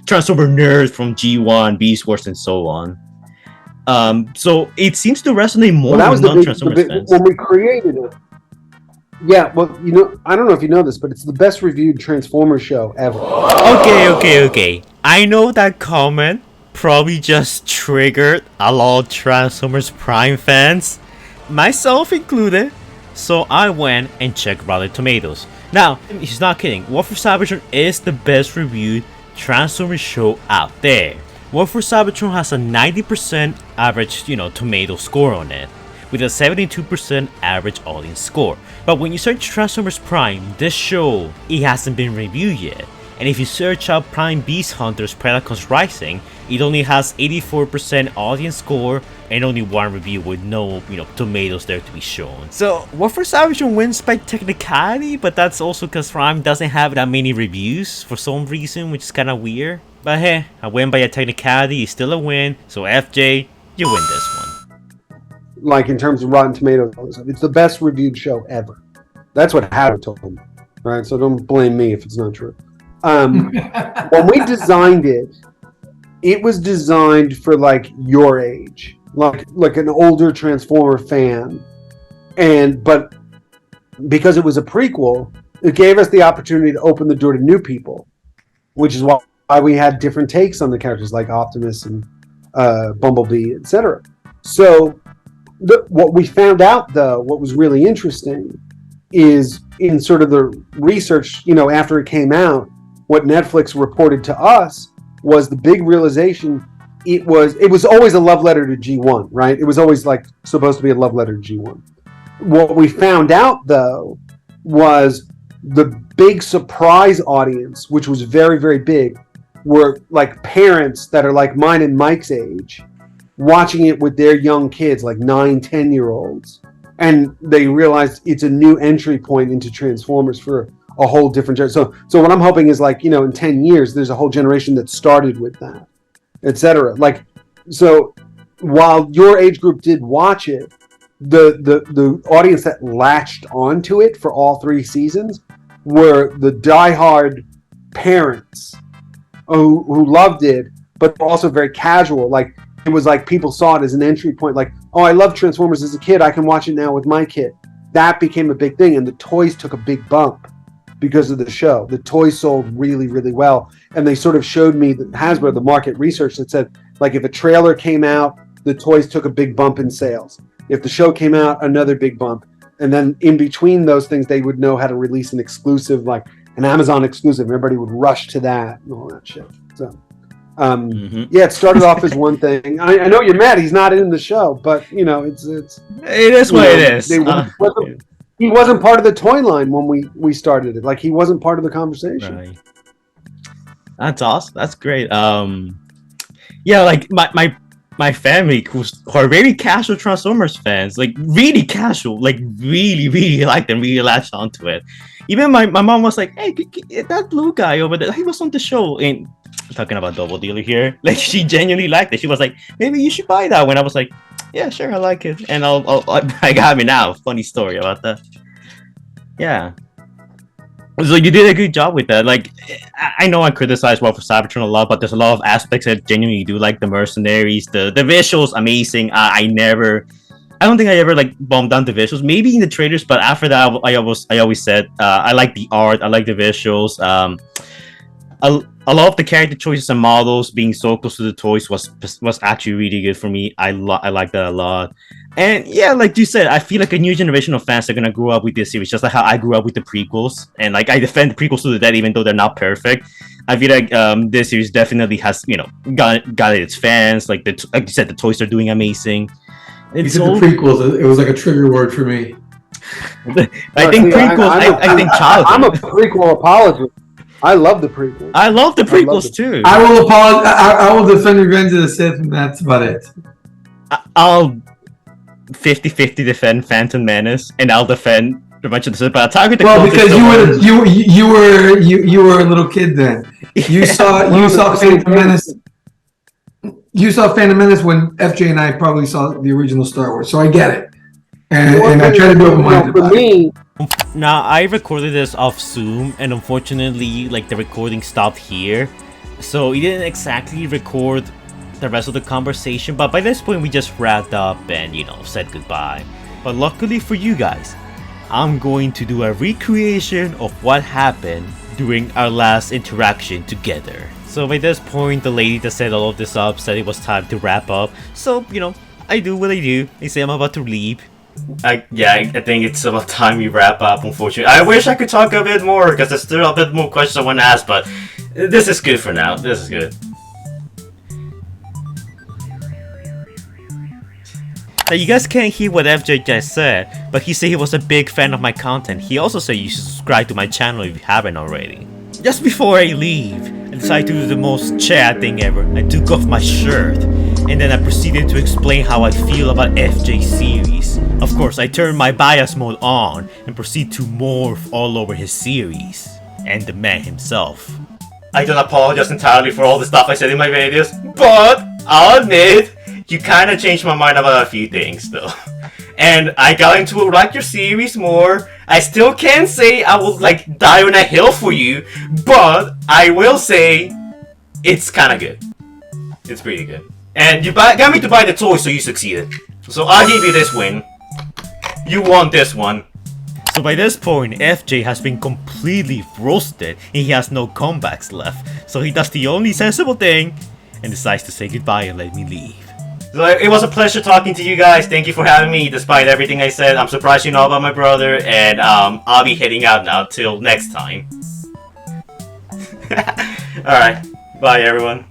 Transformer nerd from G1, Beast Wars, and so on. So it seems to resonate more with non-Transformers fans. When we created it. Yeah, well, you know, I don't know if you know this, but it's the best reviewed Transformers show ever. Okay. I know that comment probably just triggered a lot of Transformers Prime fans, myself included, so I went and checked Rotten Tomatoes. Now, he's not kidding, War for Cybertron is the best reviewed Transformers show out there. War for Cybertron has a 90% average, tomato score on it, with a 72% average audience score. But when you search Transformers Prime, this show, it hasn't been reviewed yet. And if you search up Prime Beast Hunters Predacons Rising, it only has 84% audience score and only one review with no, tomatoes there to be shown. So, War for Cybertron wins by technicality, but that's also because Prime doesn't have that many reviews for some reason, which is kind of weird. But hey, a win by a technicality is still a win, so FJ, you win this one. Like, in terms of Rotten Tomatoes, it's the best reviewed show ever. That's what Howard told me, right? So don't blame me if it's not true. When we designed it, it was designed for like your age, like an older Transformer fan, but because it was a prequel, it gave us the opportunity to open the door to new people, which is why we had different takes on the characters like Optimus and Bumblebee, etc. So what we found out, though, what was really interesting is in sort of the research, after it came out, what Netflix reported to us was the big realization. It was always a love letter to G1, right? It was always like supposed to be a love letter to G1. What we found out, though, was the big surprise audience, which was very, very big, were like parents that are like mine and Mike's age, watching it with their young kids, like 9-10-year-olds. And they realized it's a new entry point into Transformers for a whole different generation. So what I'm hoping is, like, in 10 years, there's a whole generation that started with that, etc. Like, so while your age group did watch it, the audience that latched onto it for all 3 seasons were the diehard parents who loved it, but also very casual. Like, it was like people saw it as an entry point. Like, oh, I loved Transformers as a kid, I can watch it now with my kid. That became a big thing, and the toys took a big bump because of the show. The toys sold really, really well, and they sort of showed me that Hasbro, the market research that said, like, if a trailer came out, the toys took a big bump in sales. If the show came out, another big bump. And then in between those things, they would know how to release an exclusive, like an Amazon exclusive. Everybody would rush to that and all that shit. So, yeah, it started off as one thing. I know you're mad he's not in the show, but, it is what it is. He wasn't part of the Toyline when we started it. Like, he wasn't part of the conversation. Right. That's awesome. That's great. Yeah, like my family who are very casual Transformers fans, like really casual, like really, really liked them, really latched onto it. Even my mom was like, "Hey, that blue guy over there, he was on the show." And I'm talking about Double Dealer here. Like, she genuinely liked it. She was like, "Maybe you should buy that one." I was like, "Yeah, sure, I like it." And I got me now. Funny story about that. Yeah. So you did a good job with that. Like, I know I criticize War for Cybertron a lot, but there's a lot of aspects that genuinely do, like the Mercenaries, the visuals, amazing. I don't think I ever like bombed down the visuals. Maybe in the trailers, but after that, I always said I like the art, I like the visuals. a lot of the character choices and models being so close to the toys was actually really good for me. I like that a lot. And yeah, like you said, I feel like a new generation of fans are gonna grow up with this series, just like how I grew up with the prequels. And like I defend the prequels to the death, even though they're not perfect. I feel like this series definitely has, got its fans. Like like you said, the toys are doing amazing. You said the prequels. It was like a trigger word for me. I think prequels. I think childhood. I'm a prequel apologist. I love the prequels. I love the prequels too. I will apologize. I will defend Revenge of the Sith, and that's about it. I'll 50-50 defend Phantom Menace, and I'll defend Revenge of the Sith. But Attack with the Well, Clones because you were a little kid then. You saw Phantom Menace. You saw Phantom Menace when FJ and I probably saw the original Star Wars, so I get it. And I try to be open-minded about it. Now, I recorded this off Zoom, and unfortunately, like, the recording stopped here. So, it didn't exactly record the rest of the conversation, but by this point, we just wrapped up and, said goodbye. But luckily for you guys, I'm going to do a recreation of what happened during our last interaction together. So, by this point, the lady that set all of this up said it was time to wrap up. So, I do what I do. I say I'm about to leave. I think it's about time we wrap up, unfortunately. I wish I could talk a bit more, because there's still a bit more questions I want to ask, but this is good for now. This is good. Now, you guys can't hear what FJ just said, but he said he was a big fan of my content. He also said you should subscribe to my channel if you haven't already. Just before I leave, I decided to do the most Chad thing ever. I took off my shirt, and then I proceeded to explain how I feel about FJ's series. Of course, I turned my bias mode on and proceed to morph all over his series and the man himself. I don't apologize entirely for all the stuff I said in my videos, but I'll admit, you kinda changed my mind about a few things though. And I got into like your series more. I still can't say I will like die on a hill for you, but I will say it's kinda good. It's pretty good. And you got me to buy the toy, so you succeeded. So I'll give you this win. You won this one. So by this point, FJ has been completely roasted and he has no comebacks left. So he does the only sensible thing and decides to say goodbye and let me leave. So it was a pleasure talking to you guys. Thank you for having me despite everything I said. I'm surprised you know about my brother, and I'll be heading out now till next time. Alright, bye everyone.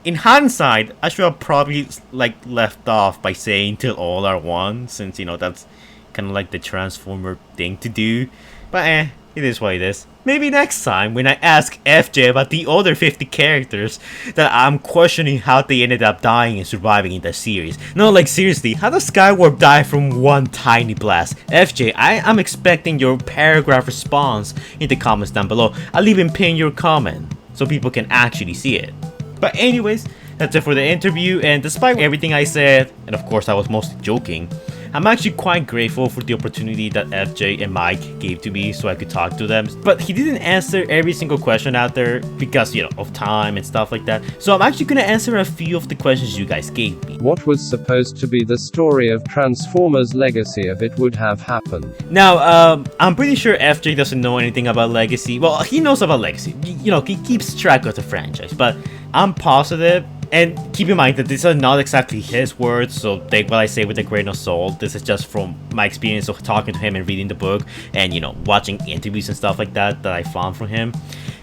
In hindsight, I should have probably left off by saying till all are one, since that's kind of like the Transformer thing to do. But it is what it is. Maybe next time when I ask FJ about the other 50 characters that I'm questioning how they ended up dying and surviving in the series. No, like seriously, how does Skywarp die from one tiny blast? FJ, I'm expecting your paragraph response in the comments down below. I'll even pin your comment so people can actually see it. But anyways, that's it for the interview, and despite everything I said, and of course I was mostly joking, I'm actually quite grateful for the opportunity that FJ and Mike gave to me so I could talk to them. But he didn't answer every single question out there because, of time and stuff like that. So I'm actually going to answer a few of the questions you guys gave me. What was supposed to be the story of Transformers Legacy if it would have happened? Now, I'm pretty sure FJ doesn't know anything about Legacy. Well, he knows about Legacy. He keeps track of the franchise. But I'm positive. And keep in mind that these are not exactly his words, so take what I say with a grain of salt. This is just from my experience of talking to him and reading the book and, watching interviews and stuff like that I found from him.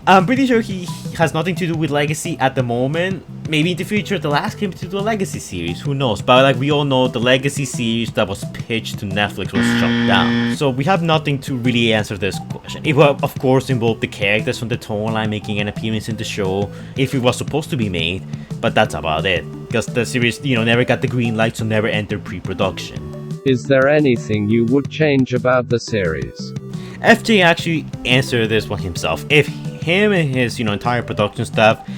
I'm pretty sure he has nothing to do with Legacy at the moment. Maybe in the future they'll ask him to do a Legacy series, who knows. But we all know, the Legacy series that was pitched to Netflix was shut down. So we have nothing to really answer this question. It will of course involve the characters from the Toyline making an appearance in the show, if it was supposed to be made. But that's about it, because the series, never got the green light, so never entered pre-production. Is there anything you would change about the series? FJ actually answered this one himself. If him and his, entire production staff,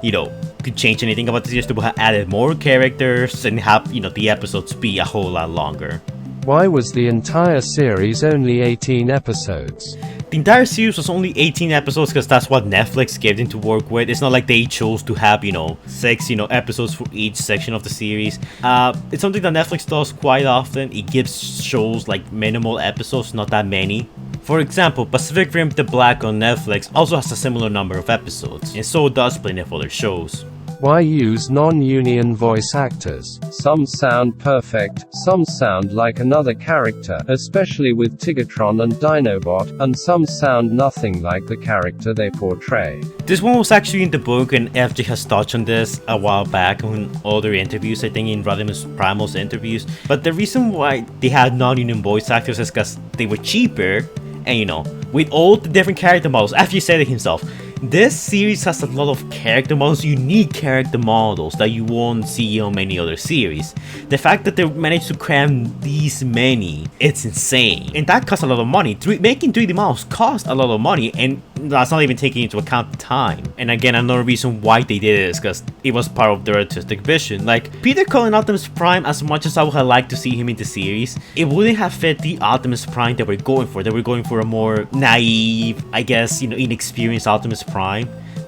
could change anything about the series, they would have added more characters and have, the episodes be a whole lot longer. Why was the entire series only 18 episodes? The entire series was only 18 episodes because that's what Netflix gave them to work with. It's not like they chose to have, 6, episodes for each section of the series. It's something that Netflix does quite often. It gives shows minimal episodes, not that many. For example, Pacific Rim The Black on Netflix also has a similar number of episodes, and so does plenty of other shows. Why use non-union voice actors? Some sound perfect, some sound like another character, especially with Tigatron and Dinobot, and some sound nothing like the character they portray. This one was actually in the book, and FJ has touched on this a while back on other interviews, I think in Rodimus Primal's interviews. But the reason why they had non-union voice actors is because they were cheaper, and you know, with all the different character models, FJ said it himself, this series has a lot of character models, unique character models that you won't see on many other series. The fact that they managed to cram these many, it's insane. And that costs a lot of money. Making 3D models cost a lot of money, and that's not even taking into account the time. And again, another reason why they did it is because it was part of their artistic vision. Like, Peter calling Optimus Prime, as much as I would have liked to see him in the series, it wouldn't have fit the Optimus Prime that we're going for. They were going for a more naive, I guess, you know, inexperienced Optimus Prime.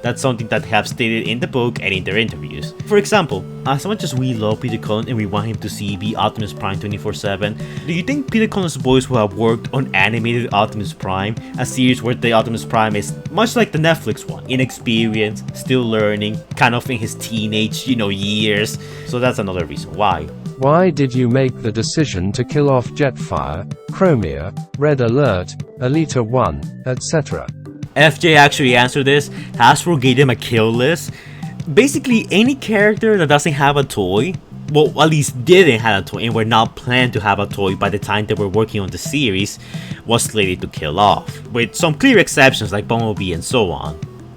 That's something that they have stated in the book and in their interviews. For example, as much as we love Peter Cullen and we want him to be Optimus Prime 24/7, do you think Peter Cullen's voice will have worked on animated Optimus Prime, a series where the Optimus Prime is much like the Netflix one, inexperienced, still learning, kind of in his teenage, you know, years? So that's another reason why. Why did you make the decision to kill off Jetfire, Chromia, Red Alert, Alita 1, etc.? FJ actually answered this. Hasbro gave them a kill list. Basically, any character that doesn't have a toy, well, at least didn't have a toy and were not planned to have a toy by the time they were working on the series, was slated to kill off, with some clear exceptions like Bumblebee and so on.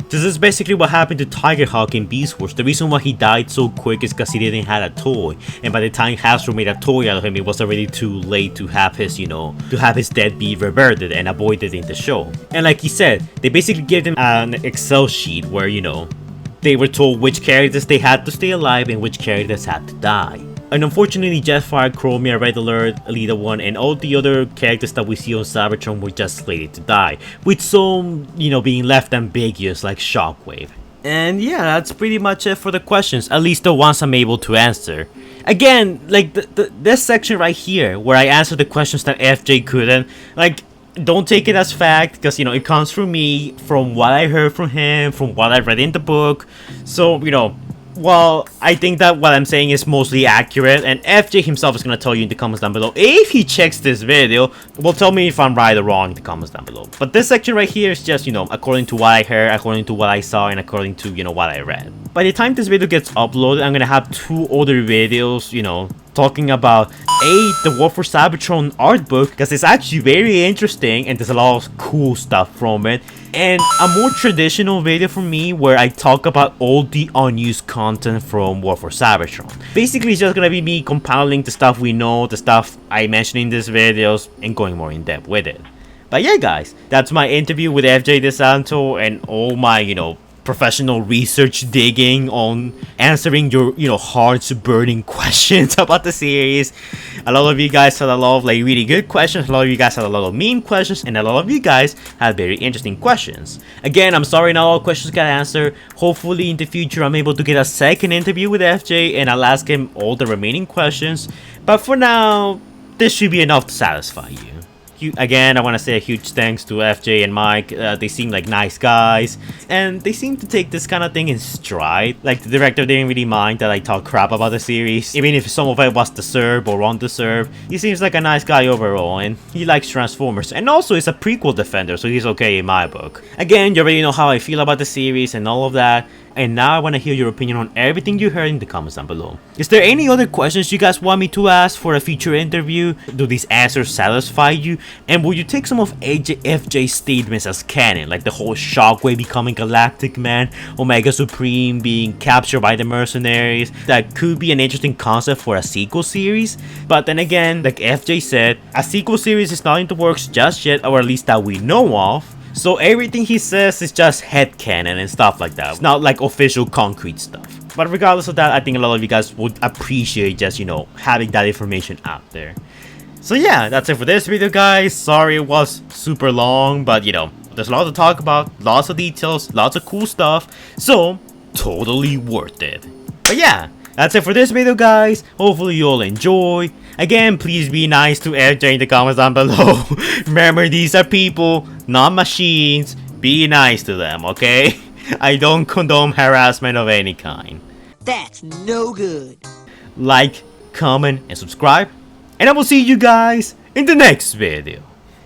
This is basically what happened to Tigerhawk in Beast Wars. The reason why he died so quick is because he didn't have a toy, and by the time Hasbro made a toy out of him, it was already too late to have his, you know, to have his death be reverted and avoided in the show. And like he said, they basically gave them an Excel sheet where, you know, they were told which characters they had to stay alive and which characters had to die. And unfortunately, Jetfire, Chromia, Red Alert, Alita 1, and all the other characters that we see on Cybertron were just slated to die, with some, you know, being left ambiguous like Shockwave. And yeah, that's pretty much it for the questions, at least the ones I'm able to answer. Again, like this section right here, where I answer the questions that FJ couldn't, like, don't take it as fact, because, you know, it comes from me, from what I heard from him, from what I read in the book. So, you know, well, I think that what I'm saying is mostly accurate, and FJ himself is gonna tell you in the comments down below if he checks this video. Well, tell me if I'm right or wrong in the comments down below. But this section right here is just, you know, according to what I heard, according to what I saw, and according to, you know, what I read. By the time this video gets uploaded, I'm gonna have 2 other videos, you know, talking about the War for Cybertron art book, because it's actually very interesting and there's a lot of cool stuff from it, and a more traditional video from me where I talk about all the unused content from War for Cybertron. Basically, it's just gonna be me compiling the stuff we know, the stuff I mentioned in these videos, and going more in depth with it. But yeah, guys, that's my interview with F.J. DeSanto and all my, you know, professional research digging on answering your, you know, heart's burning questions about the series. A lot of you guys had a lot of like really good questions, a lot of you guys had a lot of mean questions, and a lot of you guys had very interesting questions. Again, I'm sorry not all questions got answered. Hopefully in the future I'm able to get a second interview with FJ and I'll ask him all the remaining questions, but for now this should be enough to satisfy you. Again, I want to say a huge thanks to FJ and Mike. They seem like nice guys, and they seem to take this kind of thing in stride. Like, the director didn't really mind that I talk crap about the series, even if some of it was deserved or undeserved. He seems like a nice guy overall, and he likes Transformers, and also is a prequel defender, so he's okay in my book. Again, you already know how I feel about the series and all of that. And now I want to hear your opinion on everything you heard in the comments down below. Is there any other questions you guys want me to ask for a future interview? Do these answers satisfy you? And will you take some of FJ's statements as canon, like the whole Shockwave becoming Galactic Man, Omega Supreme being captured by the Mercenaries? That could be an interesting concept for a sequel series. But then again, like FJ said, a sequel series is not in the works just yet, or at least that we know of. So everything he says is just headcanon and stuff like that. It's not like official concrete stuff. But regardless of that, I think a lot of you guys would appreciate just, you know, having that information out there. So yeah, that's it for this video, guys. Sorry it was super long, but you know, there's a lot to talk about, lots of details, lots of cool stuff. So, totally worth it. But yeah, that's it for this video, guys. Hopefully you all enjoy. Again, please be nice to F.J in the comments down below. Remember, these are people, not machines. Be nice to them, okay? I don't condone harassment of any kind. That's no good. Like, comment, and subscribe. And I will see you guys in the next video.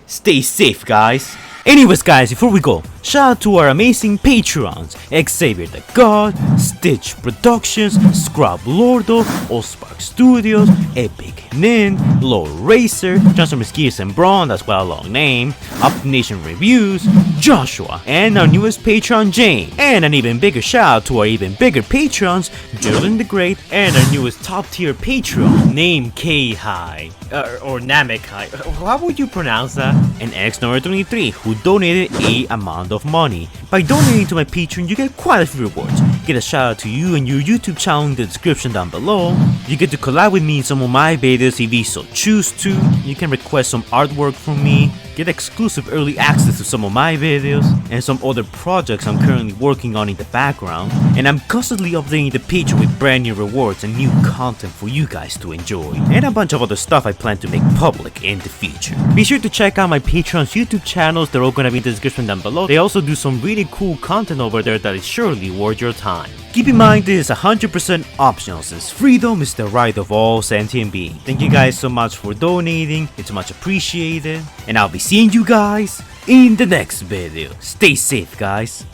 Stay safe, guys. Anyways, guys, before we go, shout out to our amazing patrons: Xavier the God, Stitch Productions, Scrub Lordo, Allspark Studios, Epic Nin, Low Racer, Transformers Gears and Brawn, that's quite a long name, Up Nation Reviews, Joshua, and our newest patron Jane. And an even bigger shout out to our even bigger patrons, Jolin the Great, and our newest top tier patron named K High, or Namek High. How would you pronounce that? And X-Number23, who donated a amount of money. By donating to my Patreon, you get quite a few rewards. Get a shout out to you and your YouTube channel in the description down below. You get to collab with me in some of my videos if you so choose to. You can request some artwork from me, get exclusive early access to some of my videos, and some other projects I'm currently working on in the background. And I'm constantly updating the Patreon with brand new rewards and new content for you guys to enjoy. And a bunch of other stuff I plan to make public in the future. Be sure to check out my Patreon's YouTube channels, they're all gonna be in the description down below. They also do some really cool content over there that is surely worth your time. Keep in mind this is 100% optional since freedom is the right of all sentient beings. Thank you guys so much for donating, it's much appreciated. And I'll be seeing you guys in the next video. Stay safe, guys.